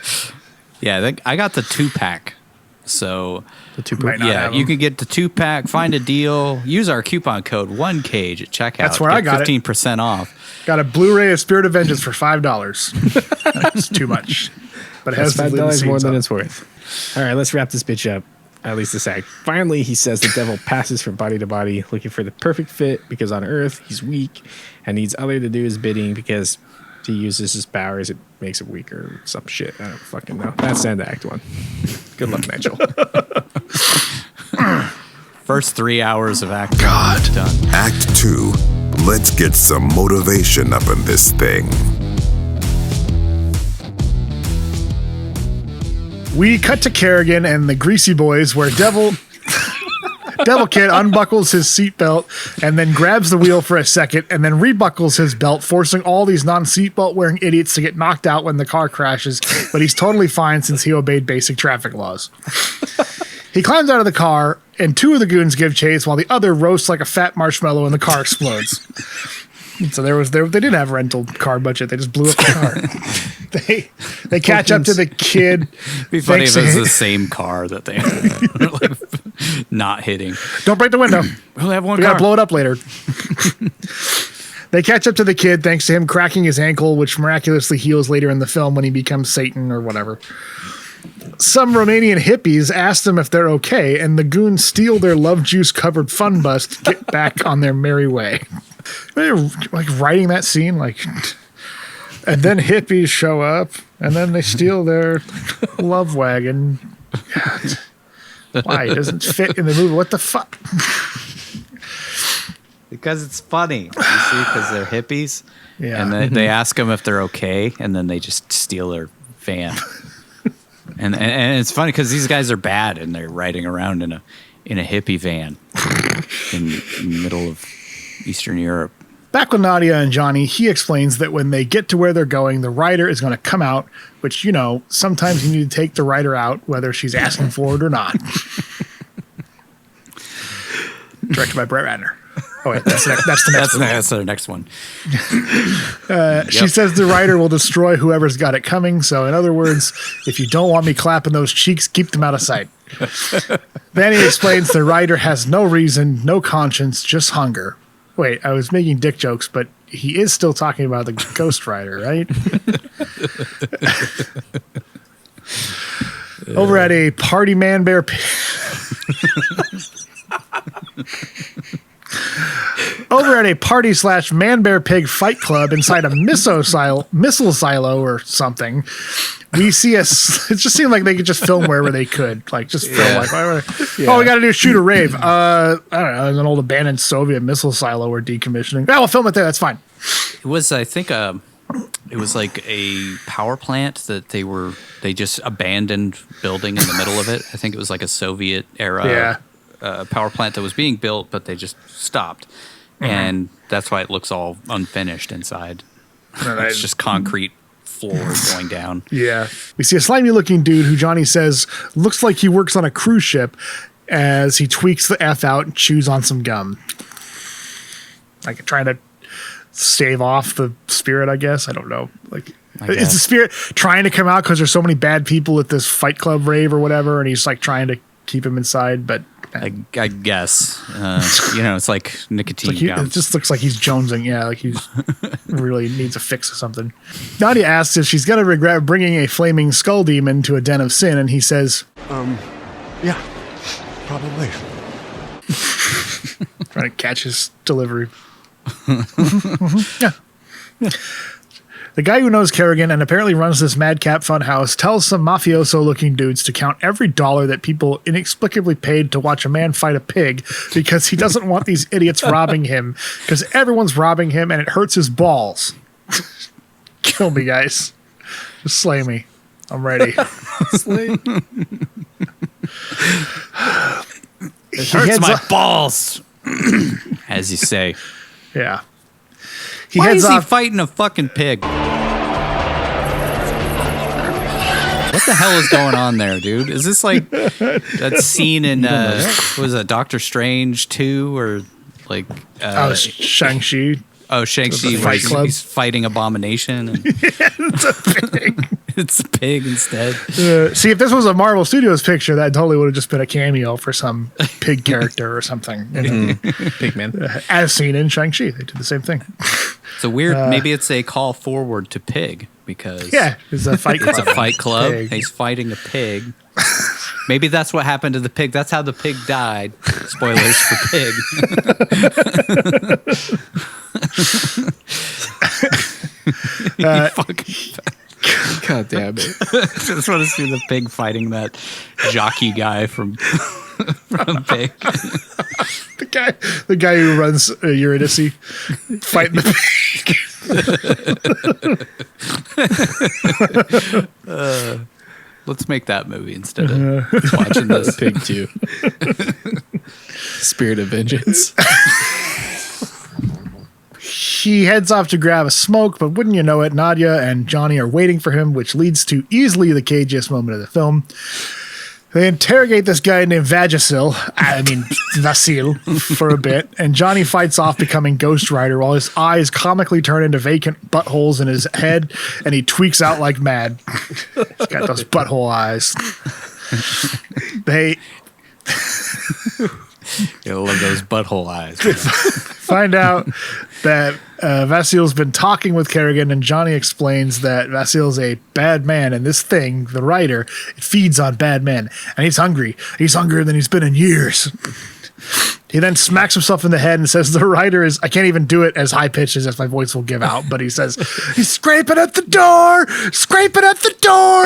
Yeah, I got the 2-pack. So The two Might not yeah, have you them. can get the 2-pack, find a deal, use our coupon code 1Cage at checkout. That's where I got it. 15% off. Got a Blu-ray of Spirit of Vengeance for $5. That's too much, but it has That's deleted $5 more scenes than on it. it's worth. All right, let's wrap this bitch up. At least this act. Finally, he says the devil passes from body to body, looking for the perfect fit because on Earth he's weak and needs other to do his bidding because if he uses his powers, it makes him weaker or some shit. I don't fucking know. That's the end of Act 1. Good luck, Nigel. First 3 hours of Act 1 God. is done. Act 2. Let's get some motivation up in this thing. We cut to Kerrigan and the Greasy Boys, where Devil Kid unbuckles his seatbelt and then grabs the wheel for a second and then rebuckles his belt, forcing all these non-seatbelt wearing idiots to get knocked out when the car crashes. But he's totally fine since he obeyed basic traffic laws. He climbs out of the car and two of the goons give chase while the other roasts like a fat marshmallow and the car explodes. So they didn't have a rental car budget. They just blew up the car. They catch up to the kid. It'd be funny if it was the same car that they not hitting. Don't break the window. We'll have one We car. gotta blow it up later. They catch up to the kid thanks to him cracking his ankle, which miraculously heals later in the film when he becomes Satan or whatever. Some Romanian hippies ask them if they're okay, and the goons steal their love juice covered fun bus to get back on their merry way. Like writing that scene, like, and then hippies show up, and then they steal their love wagon. God. Why? It doesn't fit in the movie. What the fuck? Because it's funny. You see, because they're hippies. Yeah. And they ask them if they're okay, and then they just steal their van. and it's funny because these guys are bad, and they're riding around in a hippie van in the middle of Eastern Europe. Back with Nadia and Johnny, he explains that when they get to where they're going, the rider is going to come out, which, you know, sometimes you need to take the rider out, whether she's asking for it or not. Directed by Brett Ratner. Oh, wait, that's the next one. That's the next one. She says the rider will destroy whoever's got it coming. So, in other words, if you don't want me clapping those cheeks, keep them out of sight. Then he explains the rider has no reason, no conscience, just hunger. Wait, I was making dick jokes, but he is still talking about the Ghost Rider, right? Over at a party man bear Over at a party / man bear pig fight club inside a missile silo or something, we see it just seemed like they could just film wherever they could, like just film like, oh, we got to do shoot a rave. I don't know, an old abandoned Soviet missile silo we're decommissioning. Yeah, we'll film it there. That's fine. It was, I think, it was like a power plant that they just abandoned building in the middle of it. I think it was like a Soviet era power plant that was being built, but they just stopped. And that's why it looks all unfinished inside. It's just concrete floor going down. Yeah. We see a slimy looking dude who Johnny says looks like he works on a cruise ship as he tweaks the F out and chews on some gum. Like trying to stave off the spirit, I guess. I don't know. Like, is the spirit trying to come out because there's so many bad people at this fight club rave or whatever, and he's like trying to keep him inside, but I guess it's like nicotine gum. It just looks like he's jonesing. Yeah, like he's really needs a fix or something. Nadia asks if she's gonna regret bringing a flaming skull demon to a den of sin, and he says, yeah, probably. Trying to catch his delivery. Yeah. The guy who knows Kerrigan and apparently runs this madcap funhouse tells some mafioso-looking dudes to count every dollar that people inexplicably paid to watch a man fight a pig because he doesn't want these idiots robbing him because everyone's robbing him and it hurts his balls. Kill me, guys. Just slay me. I'm ready. Slay. It hurts my balls, as you say. Yeah. Why is he fighting a fucking pig? What the hell is going on there, dude? Is this like that scene in what was it, Doctor Strange 2 or like Shang-Chi? Oh, Shang-Chi, Fight Club. He's fighting Abomination. And it's a pig. It's a pig instead. See, if this was a Marvel Studios picture, that totally would have just been a cameo for some pig character or something. Pigman. As seen in Shang-Chi. They did the same thing. It's a weird, maybe it's a call forward to pig because it's a fight club. It's a fight club. Pig. He's fighting a pig. Maybe that's what happened to the pig. That's how the pig died. Spoilers for Pig. God damn it. I just want to see the pig fighting that jockey guy from Pig. The guy who runs Eurydice fighting the pig. Let's make that movie instead of watching this. Pig 2. Spirit of Vengeance. He heads off to grab a smoke, but wouldn't you know it, Nadia and Johnny are waiting for him, which leads to easily the cagiest moment of the film. They interrogate this guy named Vasil, for a bit, and Johnny fights off becoming Ghost Rider while his eyes comically turn into vacant buttholes in his head, and he tweaks out like mad. He's got those butthole eyes. You'll love those butthole eyes. Find out that Vasil's been talking with Kerrigan, and Johnny explains that Vasil's a bad man, and this thing, the rider, it feeds on bad men, and he's hungry. He's hungrier than he's been in years. He then smacks himself in the head and says the rider is, I can't even do it as high pitched as my voice will give out, but he says, he's scraping at the door, scraping at the door.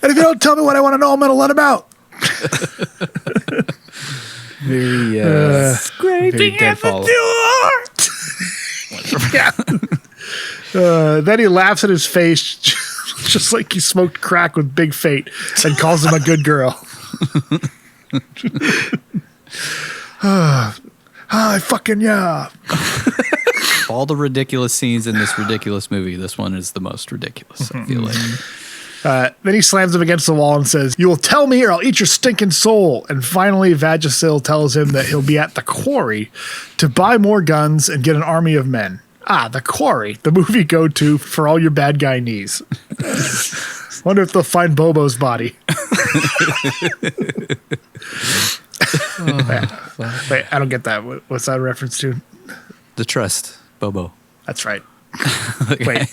And if you don't tell me what I want to know, I'm going to let him out. Very scraping very at the door. Then he laughs at his face just like he smoked crack with Big Fate and calls him a good girl. I fucking yeah. all the ridiculous scenes in this ridiculous movie, this one is the most ridiculous, I feel like. Then he slams him against the wall and says, "You will tell me or I'll eat your stinking soul." And finally, Vagisil tells him that he'll be at the quarry to buy more guns and get an army of men. Ah, the quarry, the movie go-to for all your bad guy needs. Wonder if they'll find Bobo's body. Wait, I don't get that. What's that a reference to? The Trust, Bobo. That's right. Wait.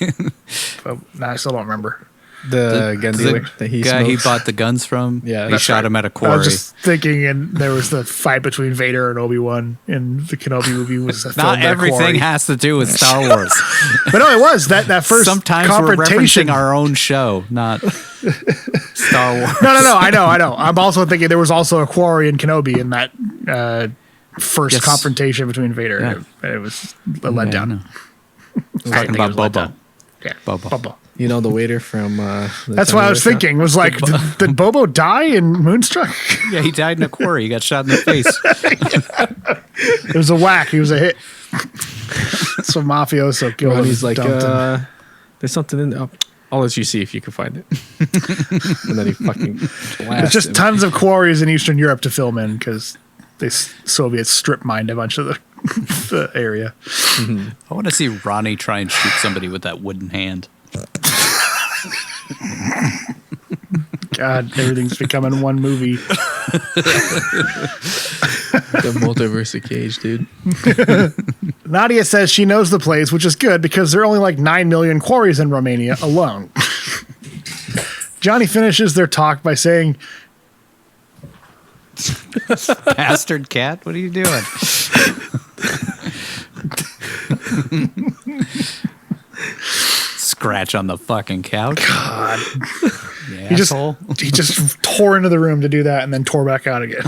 I still don't remember. The gun dealer that he guy he smokes. bought the guns from. Yeah, he shot him at a quarry. I was just thinking, and there was the fight between Vader and Obi-Wan in the Kenobi movie. Was Not filmed at a everything quarry. has to do with Star Wars. But no, it was that first Sometimes we're confrontation. referencing our own show, not Star Wars. No. I know. I'm also thinking there was also a quarry in Kenobi in that first confrontation between Vader. Yeah. It was a letdown. Talking about Bobo. Yeah, Bobo. You know, the waiter from... That's what I was thinking. Was like, did Bobo die in Moonstruck? Yeah, he died in a quarry. He got shot in the face. It was a whack. He was a hit. So mafioso killed him. He's like, dumped him. there's something in there. I'll let you see if you can find it. And then he fucking blasts There's just him. tons of quarries in Eastern Europe to film in because the Soviets strip mined a bunch of the area. I want to see Ronnie try and shoot somebody with that wooden hand. God, everything's becoming one movie. The multiverse of Cage, dude. Nadia says she knows the place, which is good because there are only like 9 million quarries in Romania alone. Johnny finishes their talk by saying, Bastard cat, what are you doing? Scratch on the fucking couch. God. Yeah, He just tore into the room to do that and then tore back out again.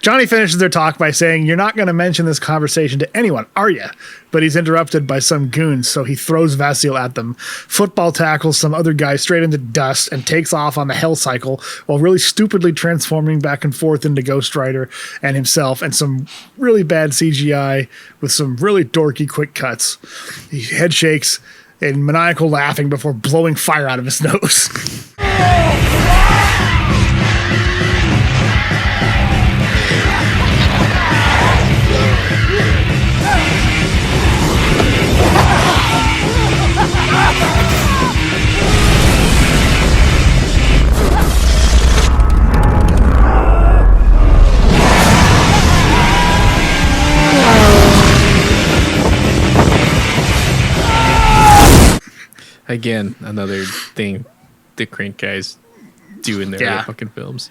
Johnny finishes their talk by saying, "You're not going to mention this conversation to anyone, are you?" But he's interrupted by some goons, so he throws Vasil at them, football tackles some other guy straight into dust, and takes off on the hell cycle while really stupidly transforming back and forth into Ghost Rider and himself, and some really bad CGI with some really dorky quick cuts. He head shakes and maniacal laughing before blowing fire out of his nose. Again, another thing the Crank guys do in their fucking films.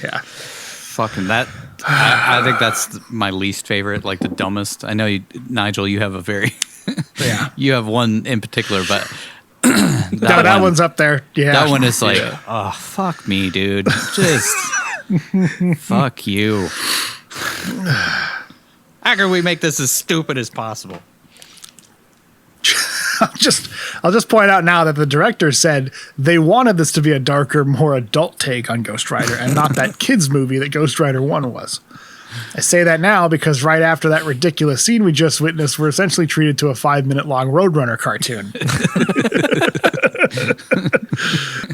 Yeah. Fucking that. I think that's my least favorite, like the dumbest. I know, Nigel, you have a very... you have one in particular, but... that one's up there. Yeah. That one is like, oh, fuck me, dude. Just fuck you. How can we make this as stupid as possible? I'll just point out now that the director said they wanted this to be a darker, more adult take on Ghost Rider and not that kids movie that Ghost Rider 1 was. I say that now because right after that ridiculous scene we just witnessed, we're essentially treated to a 5-minute long Roadrunner cartoon.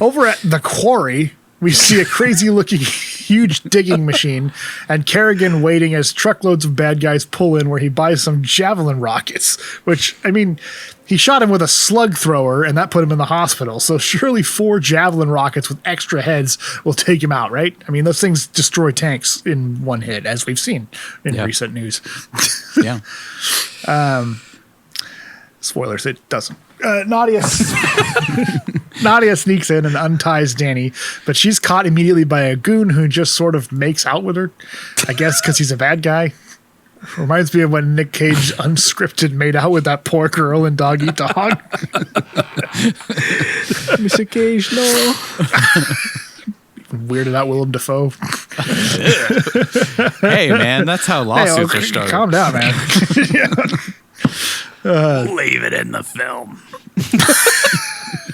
Over at the quarry, we see a crazy looking huge digging machine and Kerrigan waiting as truckloads of bad guys pull in where he buys some javelin rockets, which, I mean, he shot him with a slug thrower and that put him in the hospital. So surely 4 javelin rockets with extra heads will take him out, right? I mean, those things destroy tanks in one hit, as we've seen in recent news. Yeah. Spoilers, it doesn't. Nadia sneaks in and unties Danny, but she's caught immediately by a goon who just sort of makes out with her, I guess because he's a bad guy. Reminds me of when Nic Cage unscripted made out with that poor girl in Dog Eat Dog. Mr. Cage, no. Weirded out Willem Dafoe. Hey, man, that's how lawsuits are started. Calm down, man. Leave it in the film.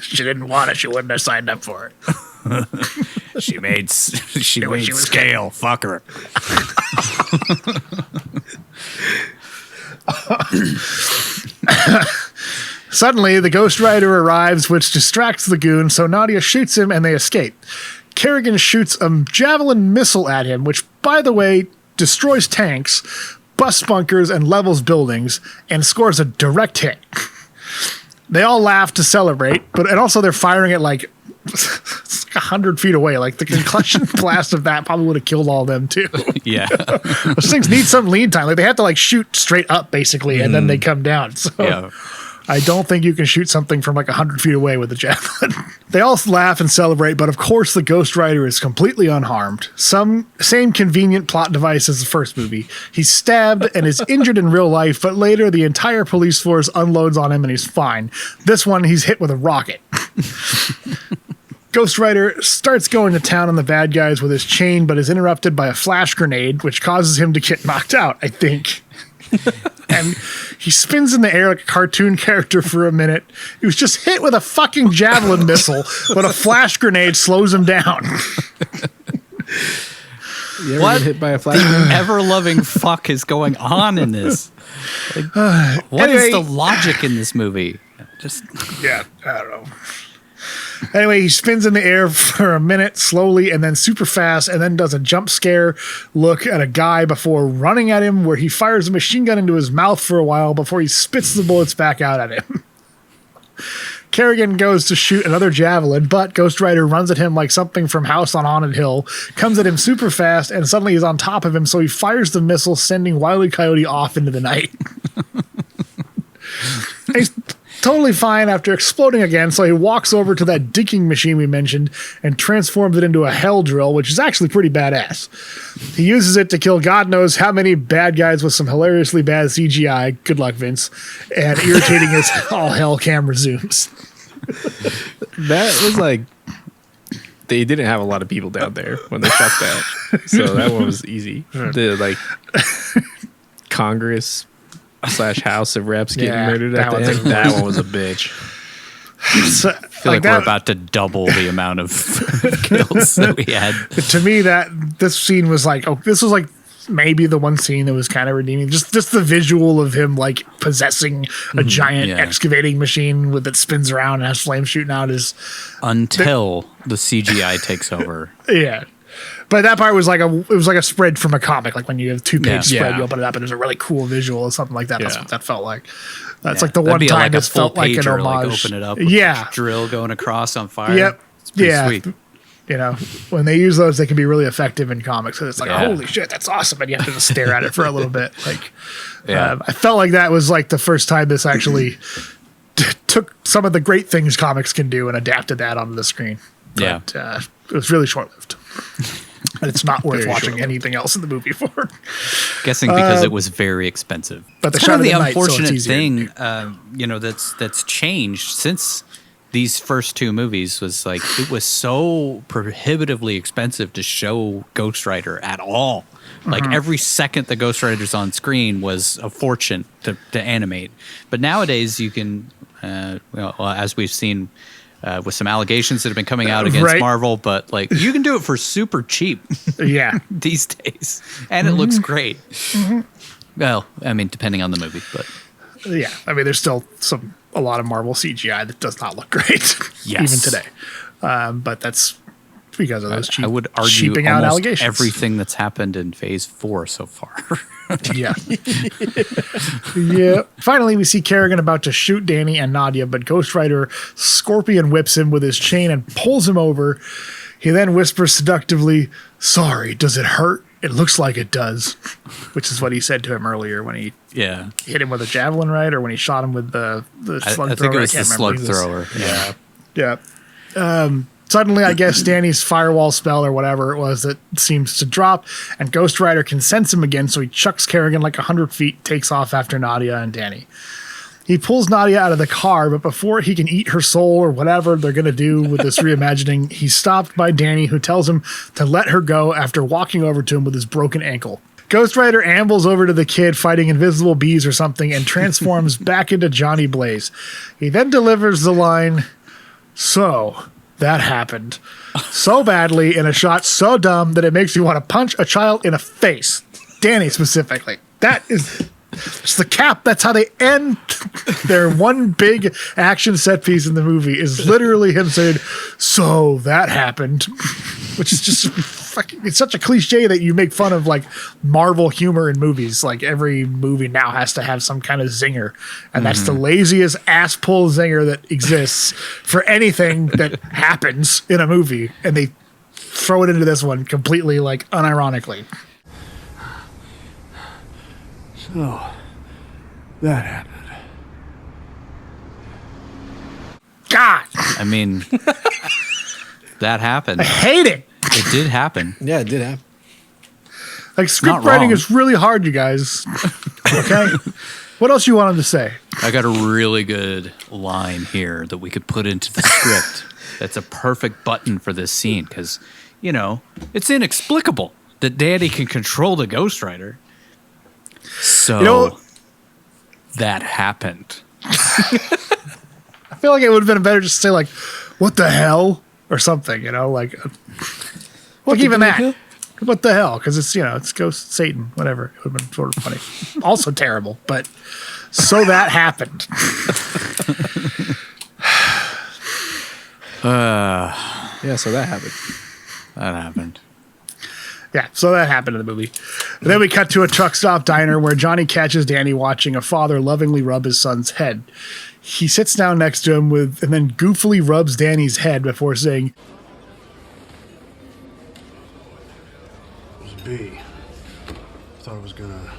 She didn't want it. She wouldn't have signed up for it. She made she was scale. Fuck her. Suddenly, the Ghost Rider arrives, which distracts the goon, so Nadia shoots him and they escape. Kerrigan shoots a javelin missile at him, which, by the way, destroys tanks, busts bunkers, and levels buildings, and scores a direct hit. They all laugh to celebrate, and also they're firing it like 100 feet away. Like the concussion blast of that probably would have killed all of them too. Yeah. Those things need some lead time. Like they have to like shoot straight up basically, and then they come down. So Yeah. I don't think you can shoot something from like 100 feet away with a javelin. They all laugh and celebrate, but of course the Ghost Rider is completely unharmed. Same convenient plot device as the first movie. He's stabbed and is injured in real life, but later the entire police force unloads on him and he's fine. This one, he's hit with a rocket. Ghost Rider starts going to town on the bad guys with his chain, but is interrupted by a flash grenade, which causes him to get knocked out, I think. And he spins in the air like a cartoon character for a minute. He was just hit with a fucking javelin missile, but a flash grenade slows him down. You ever What? get hit by a flash grenade? Ever-loving fuck is going on in this? Like, what is Anyway. the logic in this movie? Just Yeah, I don't know. Anyway, he spins in the air for a minute slowly and then super fast and then does a jump scare look at a guy before running at him where he fires a machine gun into his mouth for a while before he spits the bullets back out at him. Kerrigan goes to shoot another javelin, but Ghost Rider runs at him like something from House on Haunted Hill, comes at him super fast, and suddenly he's on top of him, so he fires the missile, sending Wile E. Coyote off into the night. He's totally fine after exploding again, so he walks over to that digging machine we mentioned and transforms it into a hell drill, which is actually pretty badass. He uses it to kill God knows how many bad guys with some hilariously bad CGI, good luck Vince, and irritating as all hell camera zooms. That was like they didn't have a lot of people down there when they shot that, so that one was easy. The like Congress / House of Reps getting Yeah, murdered that at the one's end. That one was a bitch. So, I feel like we're that, about to double the amount of kills that we had. to me, this scene was like, this was like maybe the one scene that was kind of redeeming. Just the visual of him like possessing a giant yeah. excavating machine that spins around and has flames shooting out is Until the CGI takes over. yeah. But that part was like a spread from a comic, like when you have a 2-page Yeah. spread, Yeah. you open it up and there's a really cool visual or something like that. That's Yeah. what that felt like. That's Yeah. like the That'd one be time like a this felt like an full-pager, homage. Like open it up with Yeah. a drill going across on fire. Yep. It's pretty Yeah. sweet. You know, when they use those, they can be really effective in comics. So it's like, Yeah. holy shit, that's awesome, and you have to just stare at it for a little bit. Like, Yeah. I felt like that was like the first time this actually took some of the great things comics can do and adapted that onto the screen. Yeah. But it was really short lived. And it's not worth Very watching short-lived. anything else in the movie for. Guessing because it was very expensive. but they It's shot kind of it the at night, so it's unfortunate easier. thing, that's changed since these first two movies. Was like it was so prohibitively expensive to show Ghost Rider at all. Like every second the Ghost Rider's on screen was a fortune to animate. But nowadays you can, as we've seen. With some allegations that have been coming out against Right. Marvel, but like you can do it for super cheap Yeah. these days, and it looks great. Well, I mean, depending on the movie, but Yeah. I mean, there's still a lot of Marvel CGI that does not look great, Yes. even today. But that's because of those I would argue cheaping out almost allegations. everything that's happened in Phase 4 so far. Yeah. Yeah. Finally, we see Kerrigan about to shoot Danny and Nadia, but Ghost Rider scorpion whips him with his chain and pulls him over. He then whispers seductively, "Sorry, does it hurt? It looks like it does," which is what he said to him earlier when he Yeah, hit him with a javelin, right? Or when he shot him with the slug I thrower. think it was the can't slug remember. thrower. Yeah. Yeah. Suddenly, I guess Danny's firewall spell or whatever it was that seems to drop, and Ghost Rider can sense him again, so he chucks Kerrigan like 100 feet, takes off after Nadia and Danny. He pulls Nadia out of the car, but before he can eat her soul or whatever they're going to do with this reimagining, he's stopped by Danny, who tells him to let her go after walking over to him with his broken ankle. Ghost Rider ambles over to the kid fighting invisible bees or something and transforms back into Johnny Blaze. He then delivers the line, "So, that happened so badly in a shot so dumb that it makes you want to punch a child in the face." Danny specifically. That is it's the cap. That's how they end their one big action set piece in the movie is literally him saying, "So that happened," which is just fucking. It's such a cliche that you make fun of like Marvel humor in movies. Like every movie now has to have some kind of zinger, and that's the laziest ass pull zinger that exists for anything that happens in a movie, and they throw it into this one completely like unironically. So, that happened. God, I mean, that happened. I hate it. It did happen. Yeah, it did happen. Like script Not writing wrong. is really hard, you guys. Okay, what else you wanted to say? I got a really good line here that we could put into the script. That's a perfect button for this scene because, you know, it's inexplicable that Danny can control the Ghost Rider. So You know- that happened. I feel like it would have been better just to say like, "What the hell" or something. You know, like even that. What the hell? Because it's it's Ghost Satan, whatever. It would have been sort of funny. Also terrible, but so that happened. Yeah, so that happened. That happened. Yeah, so that happened in the movie. And then we cut to a truck stop diner where Johnny catches Danny watching a father lovingly rub his son's head. He sits down next to him and then goofily rubs Danny's head before saying, It was a bee. Thought it was gonna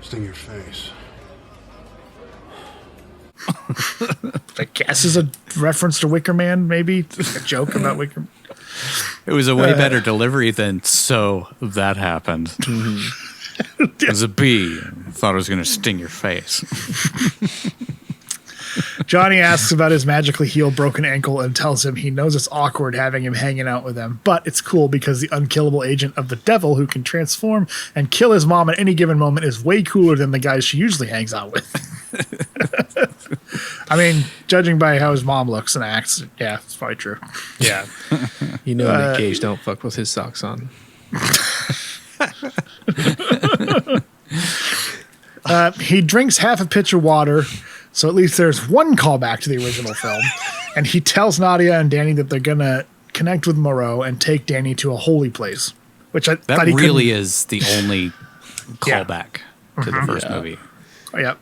sting your face. I guess is a reference to Wicker Man, maybe? A joke about Wicker Man. It was a way better delivery than "so that happened." It was a bee. Thought it was going to sting your face. Johnny asks about his magically healed broken ankle and tells him he knows it's awkward having him hanging out with them, but it's cool because the unkillable agent of the devil who can transform and kill his mom at any given moment is way cooler than the guys she usually hangs out with. I mean, judging by how his mom looks and acts, yeah, it's probably true. Yeah. You know Nic Cage don't fuck with his socks on. He drinks half a pitch of water, so at least there's one callback to the original film. And he tells Nadia and Danny that they're going to connect with Moreau and take Danny to a holy place, which I That thought he really couldn't- is the only callback to the first movie. Oh, yeah.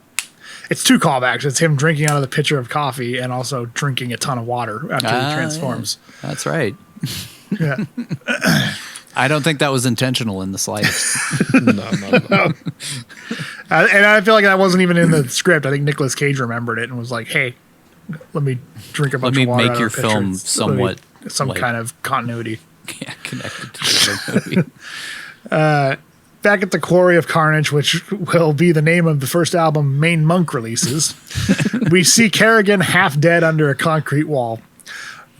It's two callbacks. It's him drinking out of the pitcher of coffee and also drinking a ton of water after he transforms. Yeah, that's right. Yeah. I don't think that was intentional in the slightest. No. And I feel like that wasn't even in the script. I think Nicolas Cage remembered it and was like, "Hey, let me drink a bunch me of water. make out of your a pitcher. film Let me- somewhat, some like- kind of continuity." Yeah, connected to the movie. Back at the Quarry of Carnage, which will be the name of the first album Main Monk releases, we see Kerrigan half dead under a concrete wall.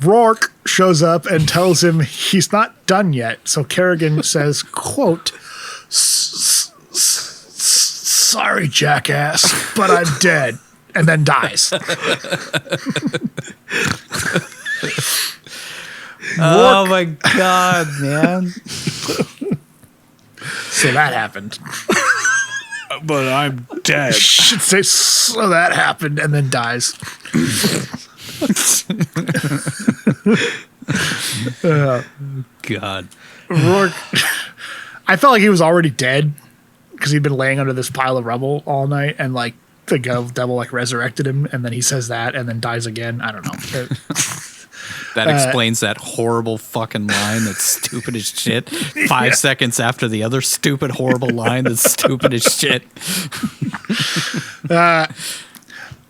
Rourke shows up and tells him he's not done yet. So Kerrigan says, quote, "Sorry, jackass, but I'm dead," and then dies. Oh my god, man! So that happened. But I'm dead. Should say, so that happened, and then dies. God. Rourke, I felt like he was already dead because he'd been laying under this pile of rubble all night, and like the devil like resurrected him, and then he says that, and then dies again. I don't know. That explains that horrible fucking line that's stupid as shit. 5 seconds after the other stupid, horrible line that's stupid as shit.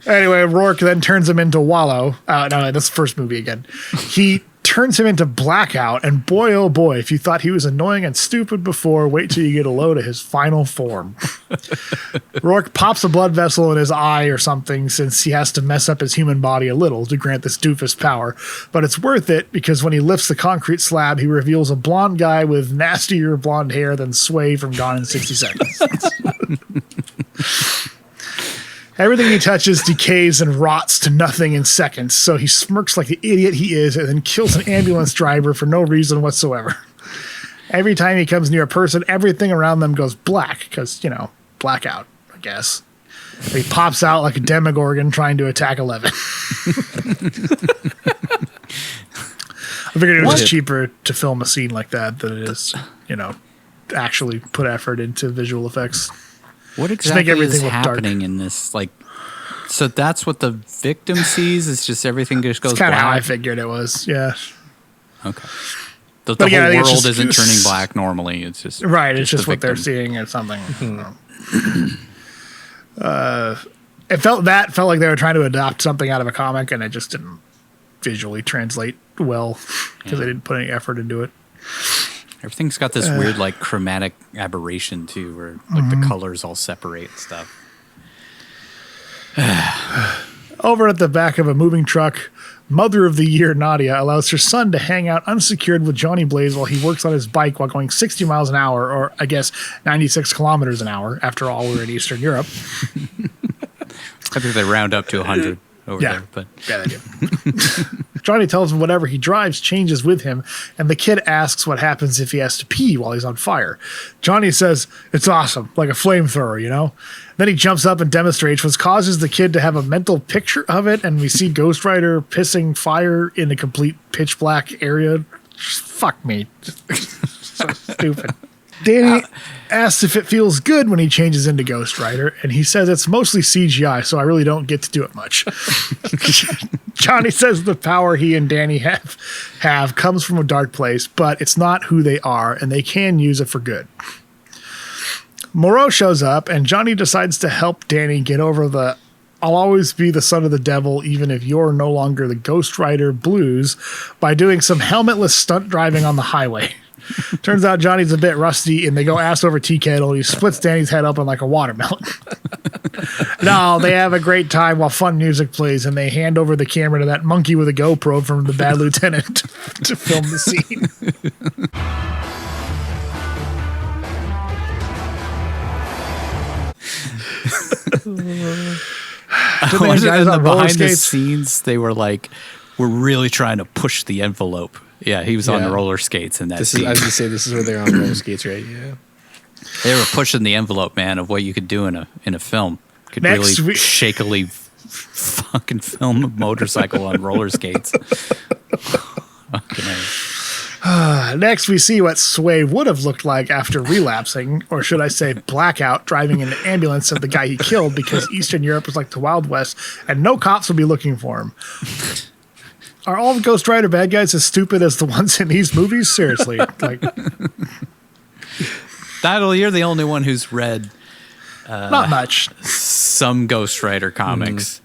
Anyway, Rourke then turns him into Wallow. No, that's the first movie again. He turns him into Blackout, and boy, oh boy, if you thought he was annoying and stupid before, wait till you get a load of his final form. Rourke pops a blood vessel in his eye or something since he has to mess up his human body a little to grant this doofus power, but it's worth it because when he lifts the concrete slab, he reveals a blonde guy with nastier blonde hair than Sway from Gone in 60 Seconds. Everything he touches decays and rots to nothing in seconds, so he smirks like the idiot he is and then kills an ambulance driver for no reason whatsoever. Every time he comes near a person, everything around them goes black because, Blackout, I guess. He pops out like a demogorgon trying to attack 11. I figured it was cheaper to film a scene like that than it is, actually put effort into visual effects. What exactly is happening in this? Like, so that's what the victim sees? It's just everything just goes black? That's kind of how I figured it was, yeah. Okay. The whole world isn't turning black normally. It's just... Right, it's just what they're seeing or something. It felt like they were trying to adopt something out of a comic, and it just didn't visually translate well because they didn't put any effort into it. Everything's got this weird, like, chromatic aberration, too, where, like, the colors all separate and stuff. Over at the back of a moving truck, Mother of the Year Nadia allows her son to hang out unsecured with Johnny Blaze while he works on his bike while going 60 miles an hour, or I guess 96 kilometers an hour. After all, we're in Eastern Europe. I think they round up to 100 over there. But yeah, they do. Johnny tells him whatever he drives changes with him, and the kid asks what happens if he has to pee while he's on fire. Johnny says, "It's awesome, like a flamethrower, Then he jumps up and demonstrates, which causes the kid to have a mental picture of it, and we see Ghost Rider pissing fire in a complete pitch black area. Fuck me. So stupid. Danny asks if it feels good when he changes into Ghost Rider, and he says it's mostly CGI, so I really don't get to do it much. Johnny says the power he and Danny have comes from a dark place, but it's not who they are, and they can use it for good. Moreau shows up, and Johnny decides to help Danny get over the "I'll always be the son of the devil even if you're no longer the Ghost Rider" blues by doing some helmetless stunt driving on the highway. Turns out Johnny's a bit rusty, and they go ass over tea kettle, and he splits Danny's head open like a watermelon. No, they have a great time while fun music plays, and they hand over the camera to that monkey with a GoPro from the Bad Lieutenant to film the scene. In the behind the scenes, they were like, "We're really trying to push the envelope." Yeah, he was on roller skates in that scene. I was going to say, this is where they're on roller skates, right? Yeah. They were pushing the envelope, man, of what you could do in a film. Could really shakily fucking film a motorcycle on roller skates. Next, we see what Sway would have looked like after relapsing, or should I say blackout, driving in the ambulance of the guy he killed because Eastern Europe was like the Wild West and no cops would be looking for him. Are all the Ghost Rider bad guys as stupid as the ones in these movies? Seriously. You're the only one who's read not much. Some Ghost Rider comics.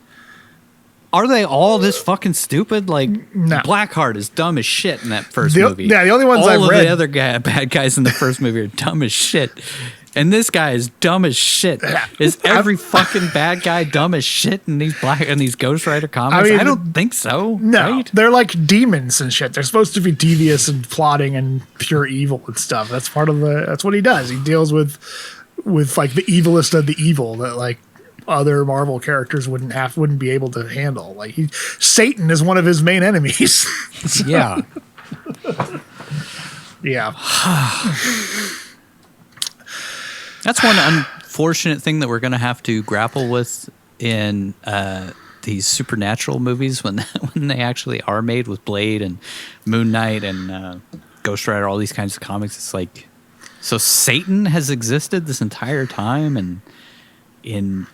Are they all this fucking stupid? Like, no. Blackheart is dumb as shit in that first movie. Yeah, the only ones I've read. All of the other bad guys in the first movie are dumb as shit. And this guy is dumb as shit. Is every fucking bad guy dumb as shit in these Ghost Rider comics? I don't think so. No, right? They're like demons and shit. They're supposed to be devious and plotting and pure evil and stuff. That's part of that's what he does. He deals with like the evilest of the evil that like other Marvel characters wouldn't be able to handle. Like Satan is one of his main enemies. So, yeah. Yeah. That's one unfortunate thing that we're going to have to grapple with in these supernatural movies when they actually are made with Blade and Moon Knight and Ghost Rider, all these kinds of comics. It's like, so Satan has existed this entire time, and in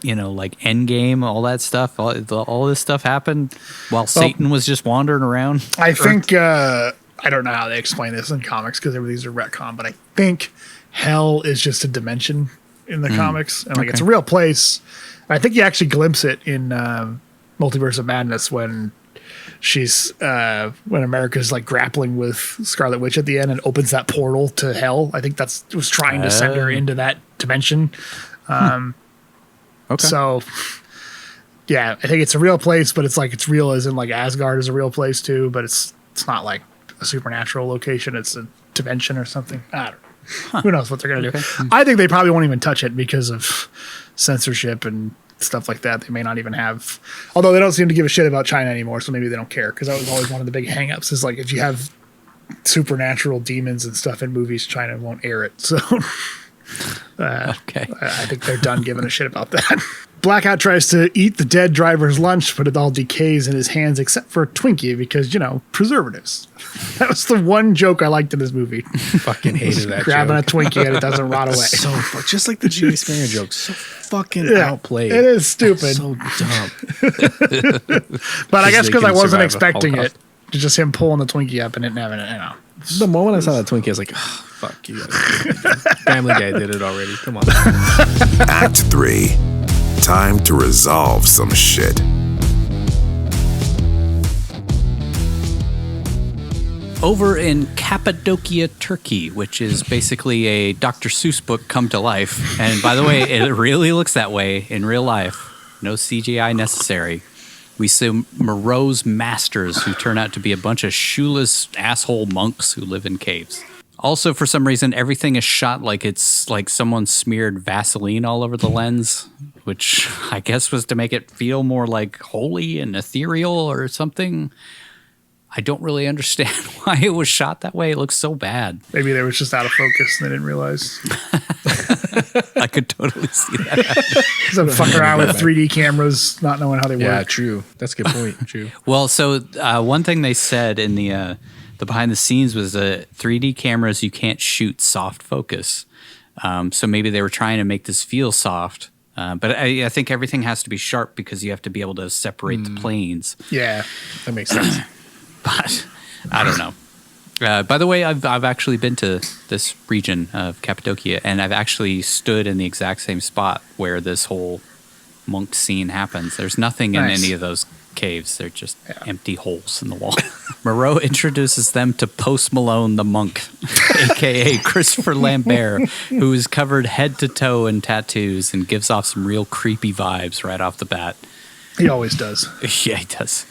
like Endgame, all that stuff, all this stuff happened while Satan was just wandering around. I think I don't know how they explain this in comics because these are retcon, but I think hell is just a dimension in the comics, and like it's a real place. I think you actually glimpse it in Multiverse of Madness when when America's like grappling with Scarlet Witch at the end and opens that portal to hell. I think it was trying to send her into that dimension. Okay. So yeah, I think it's a real place, but it's real as in like Asgard is a real place too, but it's not like a supernatural location. It's a dimension or something. I don't know. Who knows what they're going to do. I think they probably won't even touch it because of censorship and stuff like that. They may not even have, although they don't seem to give a shit about China anymore, so maybe they don't care, because that was always one of the big hang-ups is like if you have supernatural demons and stuff in movies, China won't air it. So Okay. I think they're done giving a shit about that. Blackout tries to eat the dead driver's lunch, but it all decays in his hands except for a Twinkie because, preservatives. That was the one joke I liked in this movie. Fucking hated that Grabbing joke. a Twinkie and it doesn't rot away. So just like the Judy Springer joke, so fucking outplayed. It is stupid. So dumb. But I guess because I wasn't survive a expecting it. Holocaust. Just him pulling the Twinkie up and it having it, The moment I saw that Twinkie, I was like, oh, fuck you guys. Family Guy did it already. Come on. Act 3. Time to resolve some shit. Over in Cappadocia, Turkey, which is basically a Dr. Seuss book come to life. And by the way, it really looks that way in real life. No CGI necessary. We see Moreau's masters, who turn out to be a bunch of shoeless asshole monks who live in caves. Also, for some reason, everything is shot like it's like someone smeared Vaseline all over the lens, which I guess was to make it feel more like holy and ethereal or something. I don't really understand why it was shot that way. It looks so bad. Maybe they was just out of focus and they didn't realize. I could totally see that. So fuck around with 3D cameras, not knowing how they Yeah, work. true. That's a good point. True. Well, so one thing they said in the behind the scenes was 3D cameras, you can't shoot soft focus. So maybe they were trying to make this feel soft. But I think everything has to be sharp because you have to be able to separate the planes. Yeah. That makes sense. But I don't know. By the way, I've actually been to this region of Cappadocia, and I've actually stood in the exact same spot where this whole monk scene happens. There's nothing in any of those caves. They're just empty holes in the wall. Moreau introduces them to Post Malone the monk, a.k.a. Christopher Lambert, who is covered head to toe in tattoos and gives off some real creepy vibes right off the bat. He always does. Yeah, he does.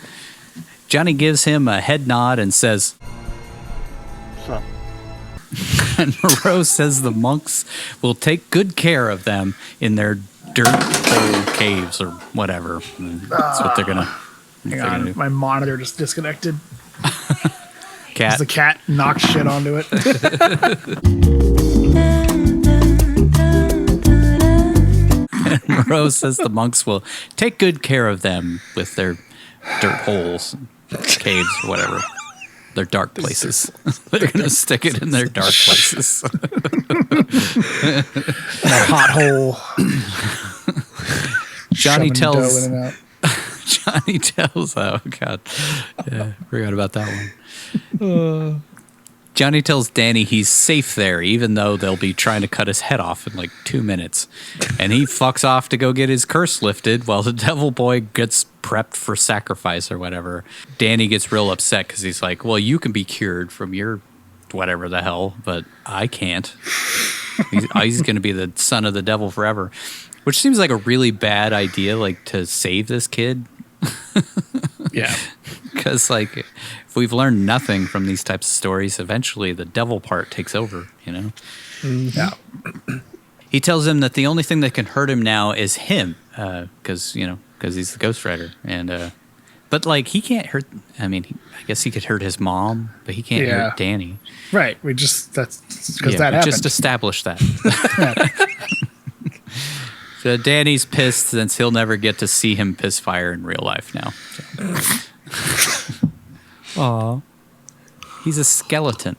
Johnny gives him a head nod and says, What's up? and Moreau says the monks will take good care of them in their dirt hole caves or whatever. That's what they're going to Hang on, my monitor just disconnected. Cat. The cat knocked shit onto it. Moreau says the monks will take good care of them with their dirt holes, caves, or whatever. Their dark places. They're going to stick it in their dark places. That hot hole. Johnny Shoving dough tells. in and out. Johnny tells. Oh God, yeah, forgot about that one. Johnny tells Danny he's safe there, even though they'll be trying to cut his head off in like 2 minutes, and he fucks off to go get his curse lifted while the devil boy gets prepped for sacrifice or whatever. Danny gets real upset because he's like, "Well, you can be cured from your whatever the hell, but I can't." He's going to be the son of the devil forever. Which seems like a really bad idea, like to save this kid. Yeah. Because, like, if we've learned nothing from these types of stories, eventually the devil part takes over, you know? Yeah. He tells him that the only thing that can hurt him now is him, because he's the ghostwriter. And, but, like, he can't hurt, I mean, I guess he could hurt his mom, but he can't hurt Danny. Right. That's because that happened. Just establish that. So Danny's pissed since he'll never get to see him piss fire in real life now. Aw. He's a skeleton.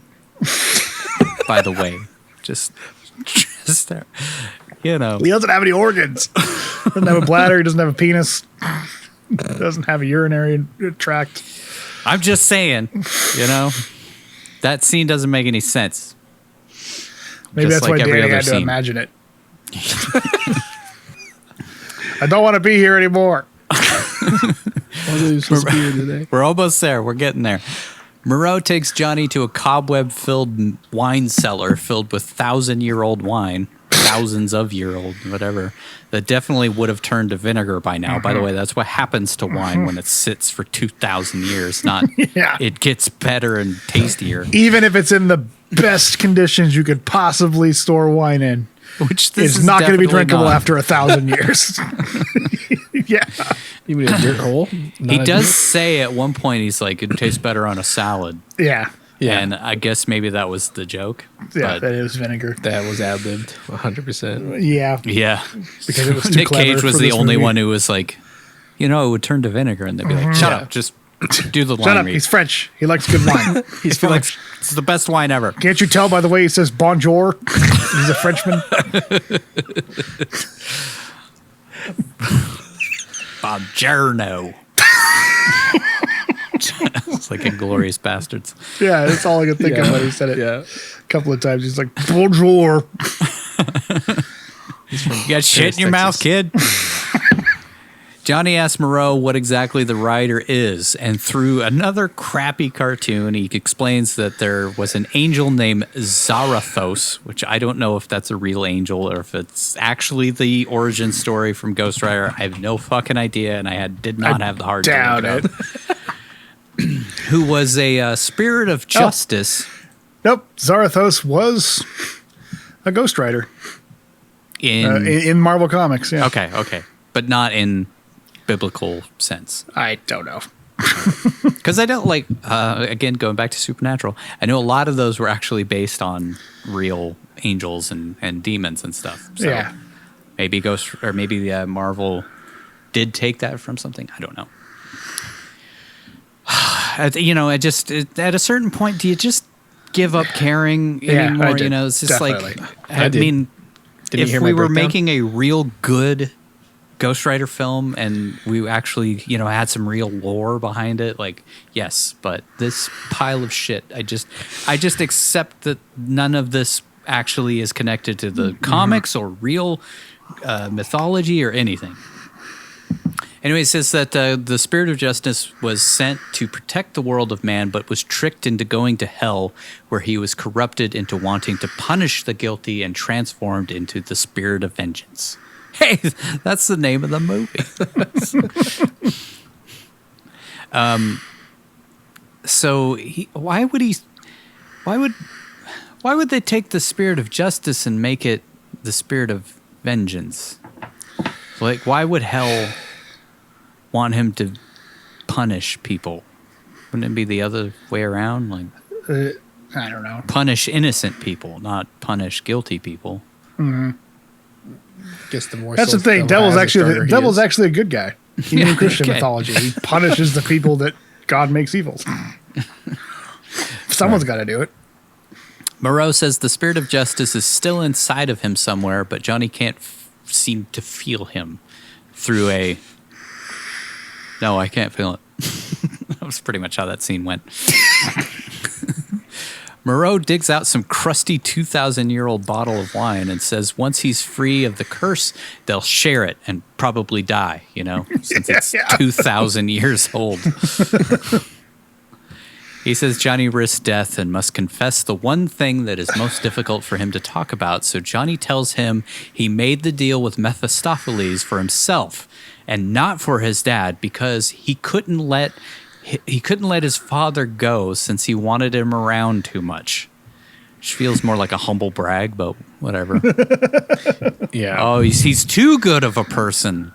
By the way. Just you know. He doesn't have any organs. Doesn't have a bladder. He doesn't have a penis. Doesn't have a urinary tract. I'm just saying, you know. That scene doesn't make any sense. Maybe Just that's like why every Danny other had to scene. imagine it. I don't want to be here anymore. We're almost there. We're getting there. Moreau takes Johnny to a cobweb-filled wine cellar filled with 1,000-year-old wine, thousands of year old, whatever, that definitely would have turned to vinegar by now. By the way, that's what happens to wine when it sits for 2,000 years. Not it gets better and tastier. Even if it's in the best conditions you could possibly store wine in. Which this it's is not going to be definitely drinkable not. after 1,000 years. Yeah. You mean a dirt hole? He does say at one point, he's like, it tastes better on a salad. Yeah. Yeah. And I guess maybe that was the joke. Yeah, but that is vinegar. That was ad-libbed 100%. Yeah, yeah. because it was too Nick clever Cage was for the this only movie. one who was like, it would turn to vinegar, and they'd be like, "Shut up, just do the line Shut up, read." he's French. He likes good wine. He's like, it's the best wine ever. Can't you tell by the way he says bonjour? He's a Frenchman. Buongiorno. It's like Inglorious Bastards. Yeah, that's all I could think of when he said it. Yeah. A couple of times. He's like, bonjour. You got shit in your mouth, kid. Johnny asks Moreau what exactly the rider is, and through another crappy cartoon, he explains that there was an angel named Zarathos, which I don't know if that's a real angel or if it's actually the origin story from Ghost Rider. I have no fucking idea, and I did not have the heart to Doubt look it. it up. Who was a spirit of justice. Nope. Zarathos was a Ghost Rider in Marvel Comics. Yeah. Okay. But not in biblical sense. I don't know. Because I don't again, going back to Supernatural, I know a lot of those were actually based on real angels and demons and stuff. So Yeah. maybe Marvel did take that from something. I don't know. At a certain point, do you just give up caring anymore? I did. It's just Definitely. I did. mean, Did you if hear we my were breakdown? making a real good Ghost Rider film and we actually, had some real lore behind it, yes, but this pile of shit, I just accept that none of this actually is connected to the comics or real mythology or anything. Anyway, it says that the Spirit of Justice was sent to protect the world of man, but was tricked into going to hell, where he was corrupted into wanting to punish the guilty and transformed into the Spirit of Vengeance. Hey, that's the name of the movie. So why would they take the Spirit of Justice and make it the Spirit of Vengeance? Why would hell want him to punish people? Wouldn't it be the other way around? I don't know. Punish innocent people, not punish guilty people. Guess the more That's the souls thing. devil has, the stronger he Devil's is. actually a good guy. Even in Christian okay. mythology, he punishes the people that God makes evils. Someone's got to do it. Moreau says the Spirit of Justice is still inside of him somewhere, but Johnny can't seem to feel him through a... No, I can't feel it. That was pretty much how that scene went. Moreau digs out some crusty 2,000-year-old bottle of wine and says once he's free of the curse, they'll share it and probably die, since it's 2,000 years old. He says Johnny risks death and must confess the one thing that is most difficult for him to talk about, so Johnny tells him he made the deal with Mephistopheles for himself and not for his dad because he couldn't let his father go since he wanted him around too much. Which feels more like a humble brag, but whatever. Yeah. Oh, he's too good of a person.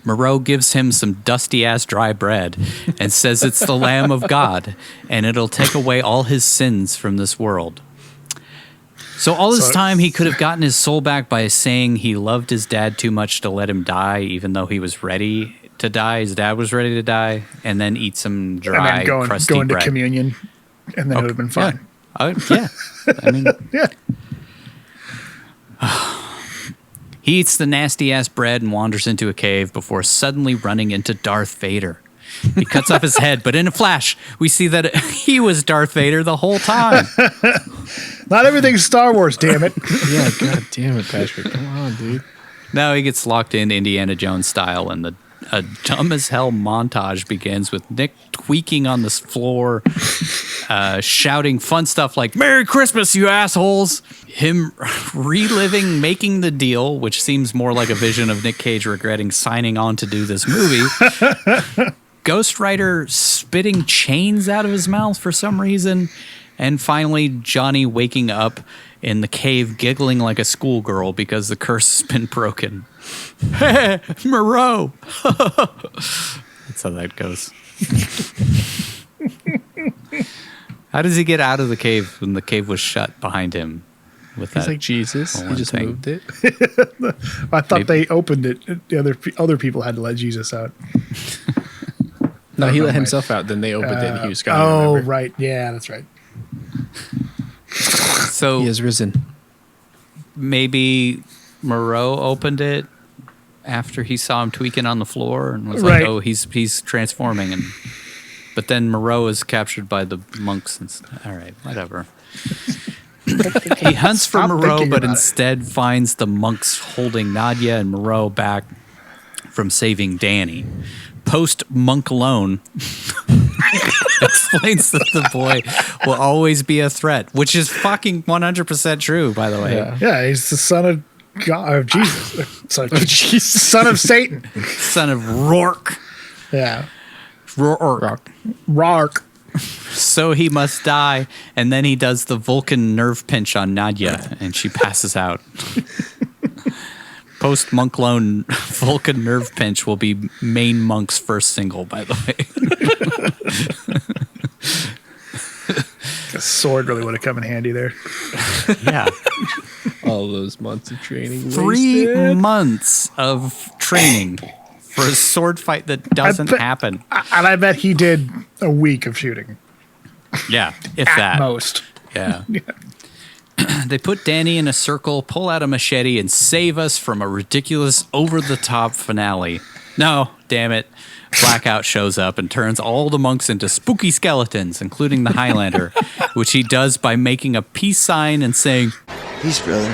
Moreau gives him some dusty-ass dry bread and says it's the Lamb of God, and it'll take away all his sins from this world. So all this time, he could have gotten his soul back by saying he loved his dad too much to let him die, even though he was ready to die. His dad was ready to die, and then eat some dry, And then crusty going to bread. communion, and then it would have been fine. Yeah. I mean, Yeah. he eats the nasty-ass bread and wanders into a cave before suddenly running into Darth Vader. He cuts off his head, but in a flash, we see that he was Darth Vader the whole time. Not everything's Star Wars, damn it. Yeah, god damn it, Patrick. Come on, dude. Now he gets locked in Indiana Jones style, and a dumb as hell montage begins with Nick tweaking on the floor, shouting fun stuff like "Merry Christmas, you assholes!" Him reliving making the deal, which seems more like a vision of Nic Cage regretting signing on to do this movie. Ghost Rider spitting chains out of his mouth for some reason. And finally, Johnny waking up in the cave giggling like a schoolgirl because the curse has been broken. Hey, Moreau! That's how that goes. How does he get out of the cave when the cave was shut behind him? With He's that like Jesus. He just thing? moved it. I thought Maybe. they opened it. The other people had to let Jesus out. No, he let right. himself out. Then they opened it and he was gone. Oh, remember? right. Yeah, that's right. So He has risen. maybe Moreau opened it after he saw him tweaking on the floor and was Right. like, "Oh, he's transforming." But then Moreau is captured by the monks. All right, whatever. He hunts for Stop Moreau, thinking but about it. instead finds the monks holding Nadia and Moreau back from saving Danny. Post Monk alone explains that the boy will always be a threat, which is fucking 100% true, by the way. Yeah. Yeah, he's the son of God, of Jesus. Son of Satan. Son of Rourke. Yeah. Rourke. Rourke. So he must die, and then he does the Vulcan nerve pinch on Nadia, and she passes out. Post Monk Lone Vulcan nerve pinch will be Main Monk's first single, by the way. A sword really would have come in handy there. Yeah. All those months of training. 3 wasted. months of training for a sword fight that doesn't bet- happen. And I bet he did a week of shooting. Yeah, if At that. most. Yeah. They put Danny in a circle, pull out a machete, and save us from a ridiculous, over-the-top finale. No, damn it. Blackout shows up and turns all the monks into spooky skeletons, including the Highlander, which he does by making a peace sign and saying, Peace, brother.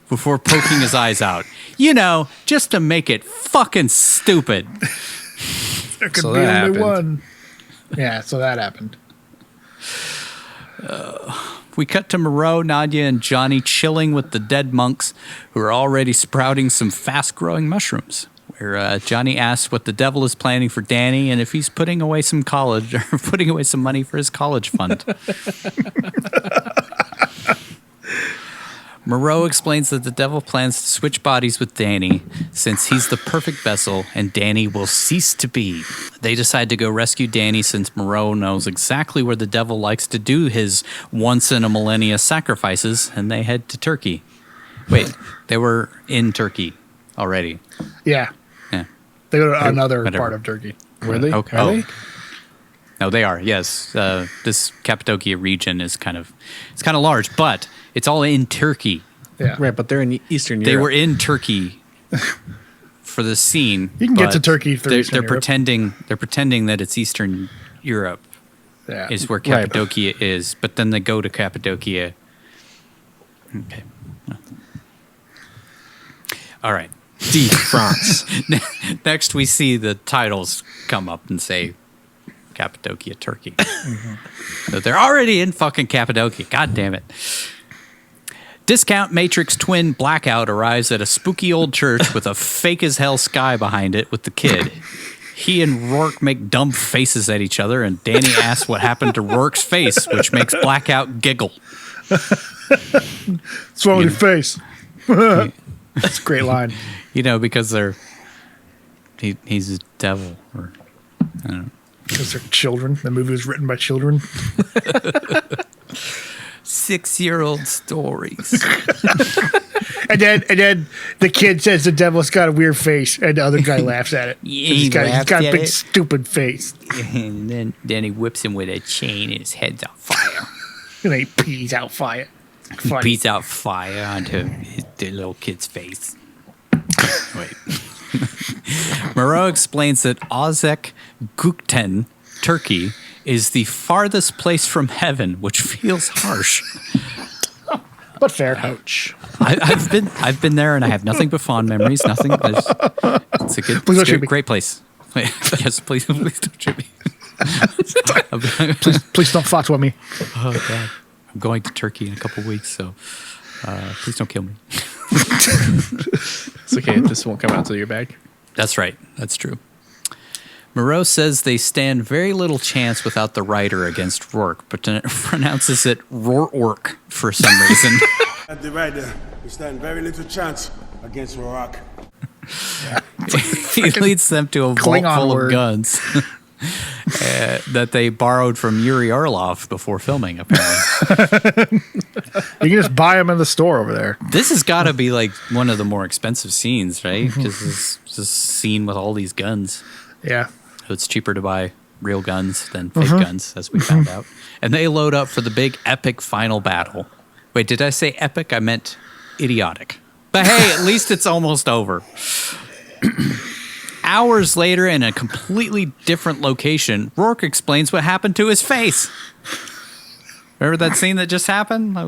before poking his eyes out. You know, just to make it fucking stupid. There could So be that only happened. one. Yeah, so that happened. We cut to Moreau, Nadia, and Johnny chilling with the dead monks who are already sprouting some fast-growing mushrooms. Where Johnny asks what the devil is planning for Danny and if he's putting away some college or putting away some money for his college fund. Moreau explains that the devil plans to switch bodies with Danny since he's the perfect vessel and Danny will cease to be. They decide to go rescue Danny since Moreau knows exactly where the devil likes to do his once-in-a-millennia sacrifices, and they head to Turkey. Wait, they were in Turkey already. Yeah. Yeah. They go to another whatever. part of Turkey. Were they? Okay. Are they? No, they are. Yes, this Cappadocia region is kind of large, but it's all in Turkey. Yeah. Right, but they're in Eastern They Europe. were in Turkey for the scene. You can get to but Turkey through They're, Eastern they're Europe. pretending. They're pretending that it's Eastern Europe Yeah. is where Right. Cappadocia is, but then they go to Cappadocia. Okay. All right. deep France. Next, we see the titles come up and say Cappadocia, Turkey. So they're already in fucking Cappadocia. God damn it. Discount Matrix twin Blackout arrives at a spooky old church with a fake as hell sky behind it with the kid. He and Rourke make dumb faces at each other, and Danny asks what happened to Rourke's face, which makes Blackout giggle. What's wrong with your face? That's a great line. You know, because he's a devil, or I don't know. Because they're children. The movie was written by children. 6-year-old stories. And then the kid says the devil's got a weird face, and the other guy laughs at it. Yeah, he's got laughs a at big it. stupid face. And then he whips him with a chain and his head's on fire. And he pees out fire. He Funny. beats out fire onto the little kid's face. Wait. Moreau explains that Ozek Gukten, Turkey, is the farthest place from heaven, which feels harsh. But fair. Ouch. I've been there, and I have nothing but fond memories. Nothing. It's a good, Please don't it's a shoot me. great place. Yes, please don't shoot me. Please don't fatwa me. Oh God, I'm going to Turkey in a couple weeks, so please don't kill me. It's okay. This won't come out till you're back. That's right. That's true. Moreau says they stand very little chance without the writer against Rourke, but pronounces it Rourke for some reason. At the right there, we stand very little chance against Rourke. He leads them to a vault Klingon full word. of guns that they borrowed from Yuri Orlov before filming, apparently. You can just buy them in the store over there. This has got to be like one of the more expensive scenes, right? Mm-hmm. Because it's this scene with all these guns. Yeah. So it's cheaper to buy real guns than fake guns, as we found out. And they load up for the big epic final battle. Wait, did I say epic? I meant idiotic. But hey, at least it's almost over. Hours later, in a completely different location, Rourke explains what happened to his face. Remember that scene that just happened?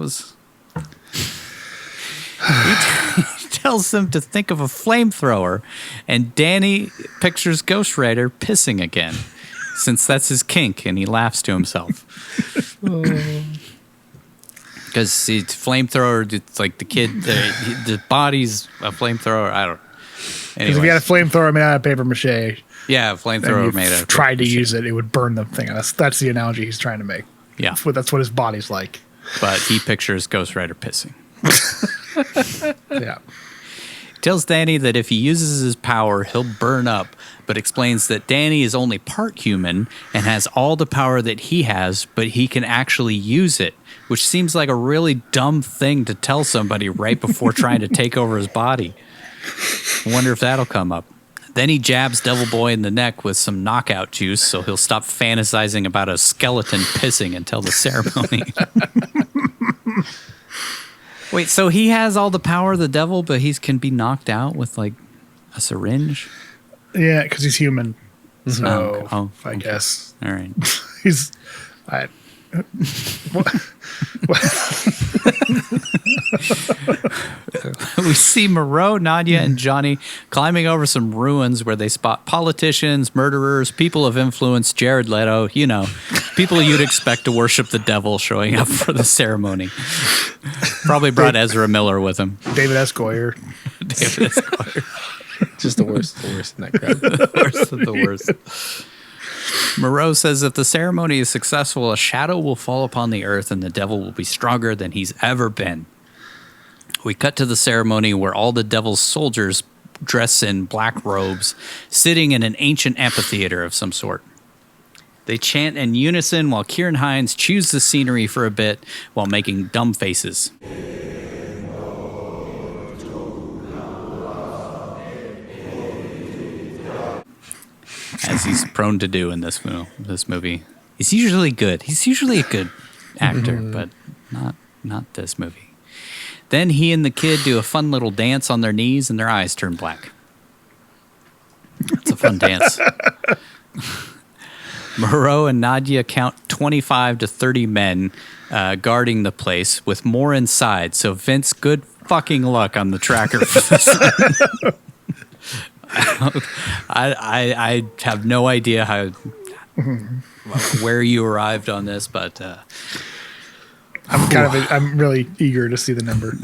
He tells them to think of a flamethrower, and Danny pictures Ghost Rider pissing again, since that's his kink, and he laughs to himself. Because flamethrower, it's like the kid, the body's a flamethrower. I don't know. Because if you had a flamethrower made out of paper mache, yeah, a and flamethrower you made out of tried to paper mache. use it, it would burn the thing. That's the analogy he's trying to make. Yeah, That's what his body's like. but he pictures Ghost Rider pissing. Yeah. Tells Danny that if he uses his power, he'll burn up, but explains that Danny is only part human and has all the power that he has, but he can actually use it, which seems like a really dumb thing to tell somebody right before trying to take over his body. I wonder if that'll come up. Then he jabs Devil Boy in the neck with some knockout juice so he'll stop fantasizing about a skeleton pissing until the ceremony. Wait, so he has all the power of the devil, but he can be knocked out with like a syringe? Yeah, because he's human. So, I okay. guess. All right. He's... We see Moreau, Nadia, and Johnny climbing over some ruins where they spot politicians, murderers, people of influence, Jared Leto, people you'd expect to worship the devil showing up for the ceremony. Probably brought Ezra Miller with him. David Esquire. David Esquire. Just the worst in that crowd. The worst of the worst. Moreau says if the ceremony is successful, a shadow will fall upon the earth and the devil will be stronger than he's ever been. We cut to the ceremony where all the devil's soldiers dress in black robes, sitting in an ancient amphitheater of some sort. They chant in unison while Ciaran Hinds chews the scenery for a bit while making dumb faces. As he's prone to do in this movie. He's usually good. He's usually a good actor, but not this movie. Then he and the kid do a fun little dance on their knees and their eyes turn black. It's a fun dance. Moreau and Nadia count 25 to 30 men guarding the place with more inside. So Vince, good fucking luck on the tracker for this. I have no idea where you arrived on this, but I'm really eager to see the number.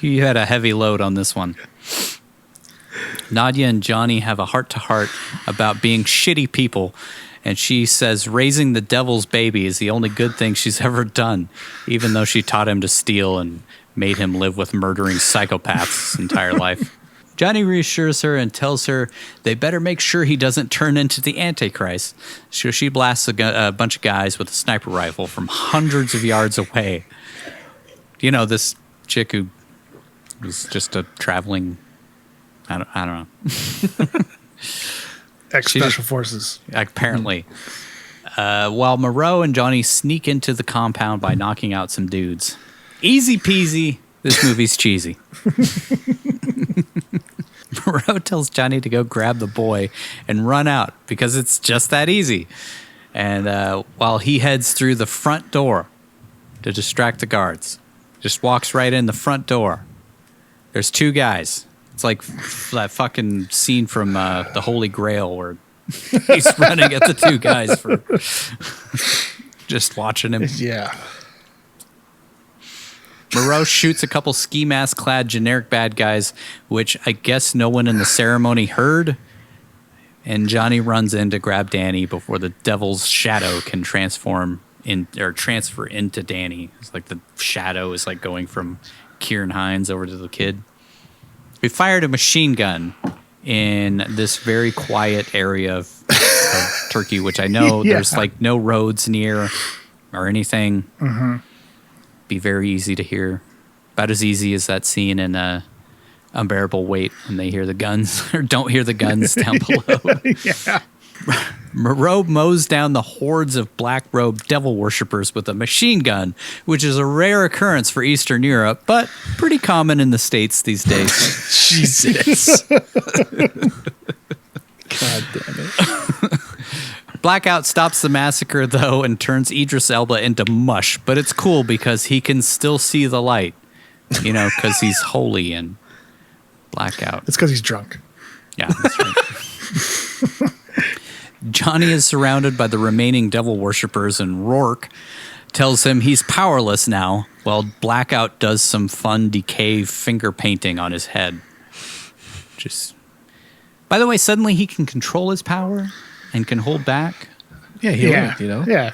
you had a heavy load on this one. Nadia and Johnny have a heart-to-heart about being shitty people, and she says raising the devil's baby is the only good thing she's ever done, even though she taught him to steal and made him live with murdering psychopaths his entire life. Johnny reassures her and tells her they better make sure he doesn't turn into the Antichrist. So she blasts a bunch of guys with a sniper rifle from hundreds of yards away. This chick who was just a traveling... I don't know. Ex-Special Forces. Apparently. While Moreau and Johnny sneak into the compound by knocking out some dudes. Easy peasy. This movie's cheesy. Moreau tells Johnny to go grab the boy and run out because it's just that easy. And while he heads through the front door to distract the guards, just walks right in the front door. There's two guys. It's like that fucking scene from The Holy Grail where he's running at the two guys for just watching him. Yeah. Moreau shoots a couple ski mask clad generic bad guys, which I guess no one in the ceremony heard. And Johnny runs in to grab Danny before the devil's shadow can transfer into Danny. It's like the shadow is like going from Ciaran Hinds over to the kid. We fired a machine gun in this very quiet area of Turkey, which I know there's like no roads near or anything. Be very easy to hear. About as easy as that scene in Unbearable Weight when they hear the guns or don't hear the guns down below. Yeah. Moreau mows down the hordes of black-robed devil worshippers with a machine gun, which is a rare occurrence for Eastern Europe, but pretty common in the States these days. Jesus. God damn it. Blackout stops the massacre, though, and turns Idris Elba into mush, but it's cool because he can still see the light, you know, because he's holy and Blackout. It's because he's drunk. Yeah, that's right. Johnny is surrounded by the remaining devil worshippers, and Rourke tells him he's powerless now, while Blackout does some fun decay finger painting on his head. Just, by the way, suddenly he can control his power and can hold back. Yeah, he learned, you know? Yeah.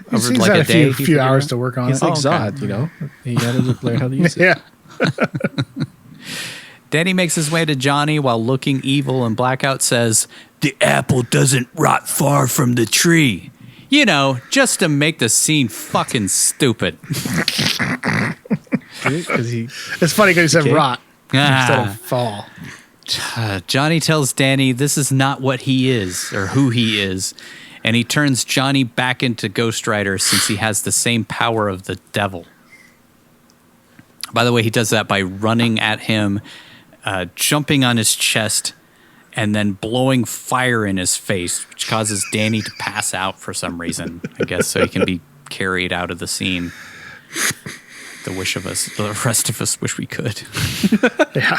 Over He's like had a day, few hours to work on He's it. like Zod, you know? He had to learn how to use it. Yeah. Danny makes his way to Johnny while looking evil, and Blackout says, "The apple doesn't rot far from the tree." You know, just to make the scene fucking stupid. It's funny because he said rot instead of fall. Johnny tells Danny this is not what he is or who he is, and he turns Johnny back into Ghost Rider since he has the same power of the devil. By the way, he does that by running at him, jumping on his chest, and then blowing fire in his face, which causes Danny to pass out for some reason, I guess, so he can be carried out of the scene. The rest of us wish we could. Yeah.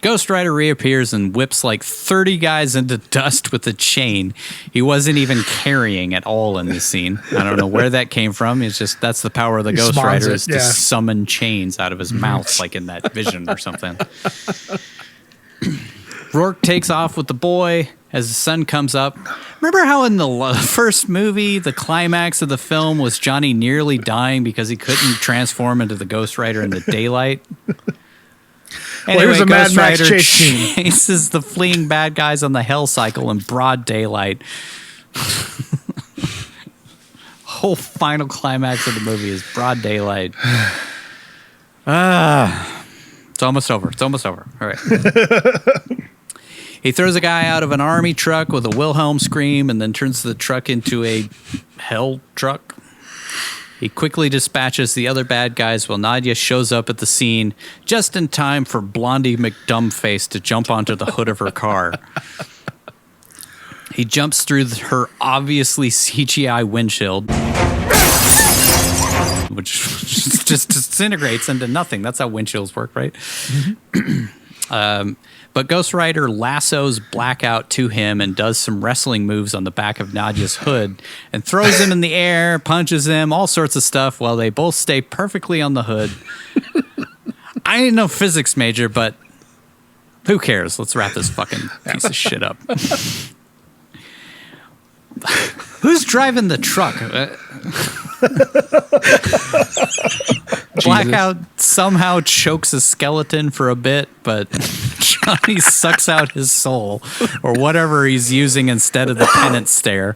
Ghost Rider reappears and whips like 30 guys into dust with a chain he wasn't even carrying at all in this scene. I don't know where that came from. It's just that's the power of the Ghost Rider is to summon chains out of his mouth like in that vision or something. Rourke takes off with the boy as the sun comes up. Remember how in the first movie, the climax of the film was Johnny nearly dying because he couldn't transform into the Ghost Rider in the daylight? Anyway, here's a Mad Ghost Max Rider chase scene. chases the fleeing bad guys on the Hell Cycle in broad daylight. Whole final climax of the movie is broad daylight. It's almost over. It's almost over. All right. He throws a guy out of an army truck with a Wilhelm scream and then turns the truck into a hell truck. He quickly dispatches the other bad guys while Nadia shows up at the scene just in time for Blondie McDumbface to jump onto the hood of her car. He jumps through her obviously CGI windshield, which just disintegrates into nothing. That's how windshields work, right? But Ghost Rider lassos Blackout to him and does some wrestling moves on the back of Nadia's hood and throws him in the air, punches him, all sorts of stuff while they both stay perfectly on the hood. I ain't no physics major, but who cares? Let's wrap this fucking piece of shit up. Who's driving the truck? Blackout somehow chokes a skeleton for a bit, but Johnny sucks out his soul, or whatever he's using instead of the penance stare,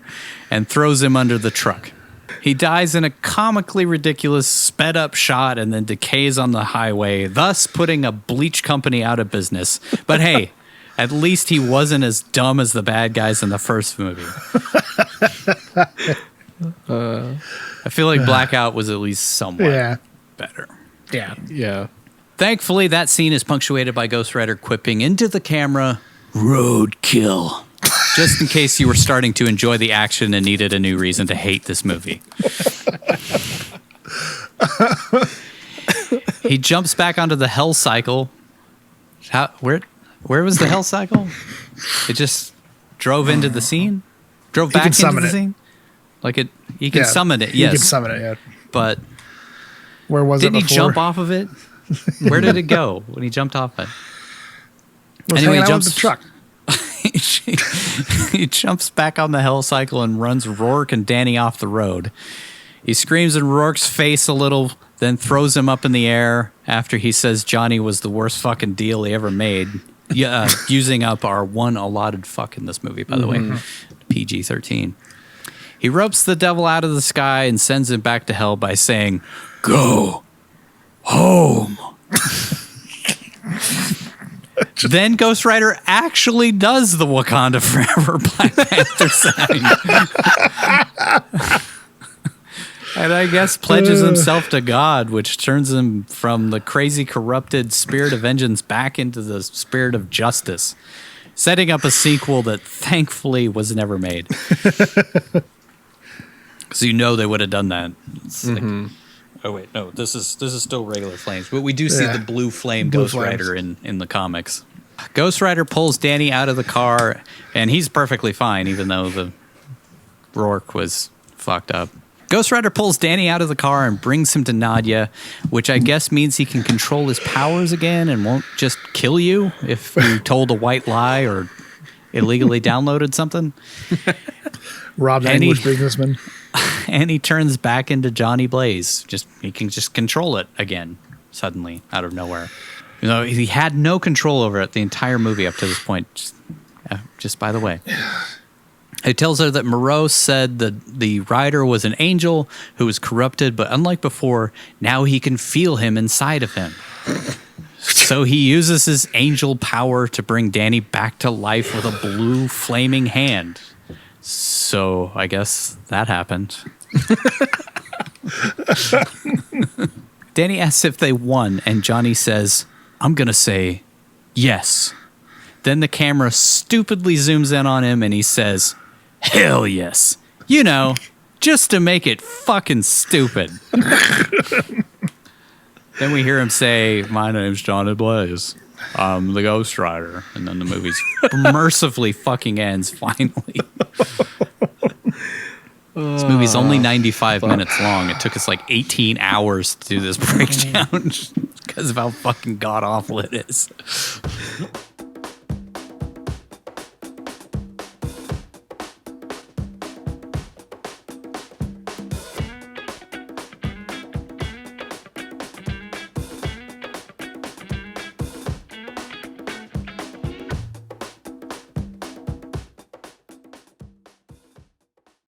and throws him under the truck. He dies in a comically ridiculous sped-up shot and then decays on the highway, thus putting a bleach company out of business. But hey, at least he wasn't as dumb as the bad guys in the first movie. I feel like Blackout was at least somewhat better. Yeah. Thankfully, that scene is punctuated by Ghost Rider quipping into the camera, "Roadkill," just in case you were starting to enjoy the action and needed a new reason to hate this movie. He jumps back onto the Hell Cycle. Where was the Hell Cycle? It just drove into the scene? Drove back into the scene? Like it, you can summon it, yes. You can summon it, yeah. But where was didn't it he before? jump off of it? Where did it go when he jumped off it? Anyway, he jumps the truck. He jumps back on the Hell Cycle and runs Rourke and Danny off the road. He screams in Rourke's face a little, then throws him up in the air after he says Johnny was the worst fucking deal he ever made. using up our one allotted fuck in this movie, by the way. PG-13. He ropes the devil out of the sky and sends him back to hell by saying, "Go home." Then Ghost Rider actually does the Wakanda Forever Black Panther sign. And I guess pledges himself to God, which turns him from the crazy, corrupted spirit of vengeance back into the spirit of justice, setting up a sequel that thankfully was never made. So they would have done that. It's like, oh wait, no, this is still regular flames, but we do see the blue flame Ghost Rider in the comics. Ghost Rider pulls Danny out of the car, and he's perfectly fine, even though the Rourke was fucked up. Ghost Rider pulls Danny out of the car and brings him to Nadia, which I guess means he can control his powers again and won't just kill you if you told a white lie or illegally downloaded something. Robbed an English businessman. And he turns back into Johnny Blaze. He can just control it again, suddenly, out of nowhere. He had no control over it the entire movie up to this point, just by the way. He tells her that Moreau said that the rider was an angel who was corrupted, but unlike before, now he can feel him inside of him. So he uses his angel power to bring Danny back to life with a blue flaming hand. So I guess that happened. Danny asks if they won, and Johnny says, "I'm going to say yes." Then the camera stupidly zooms in on him, and he says, "Hell yes. Just to make it fucking stupid." Then we hear him say, "My name's Johnny Blaze. I'm the Ghost Rider." And then the movie mercifully fucking ends, finally. This movie's only 95 minutes long. It took us like 18 hours to do this breakdown because of how fucking god-awful it is.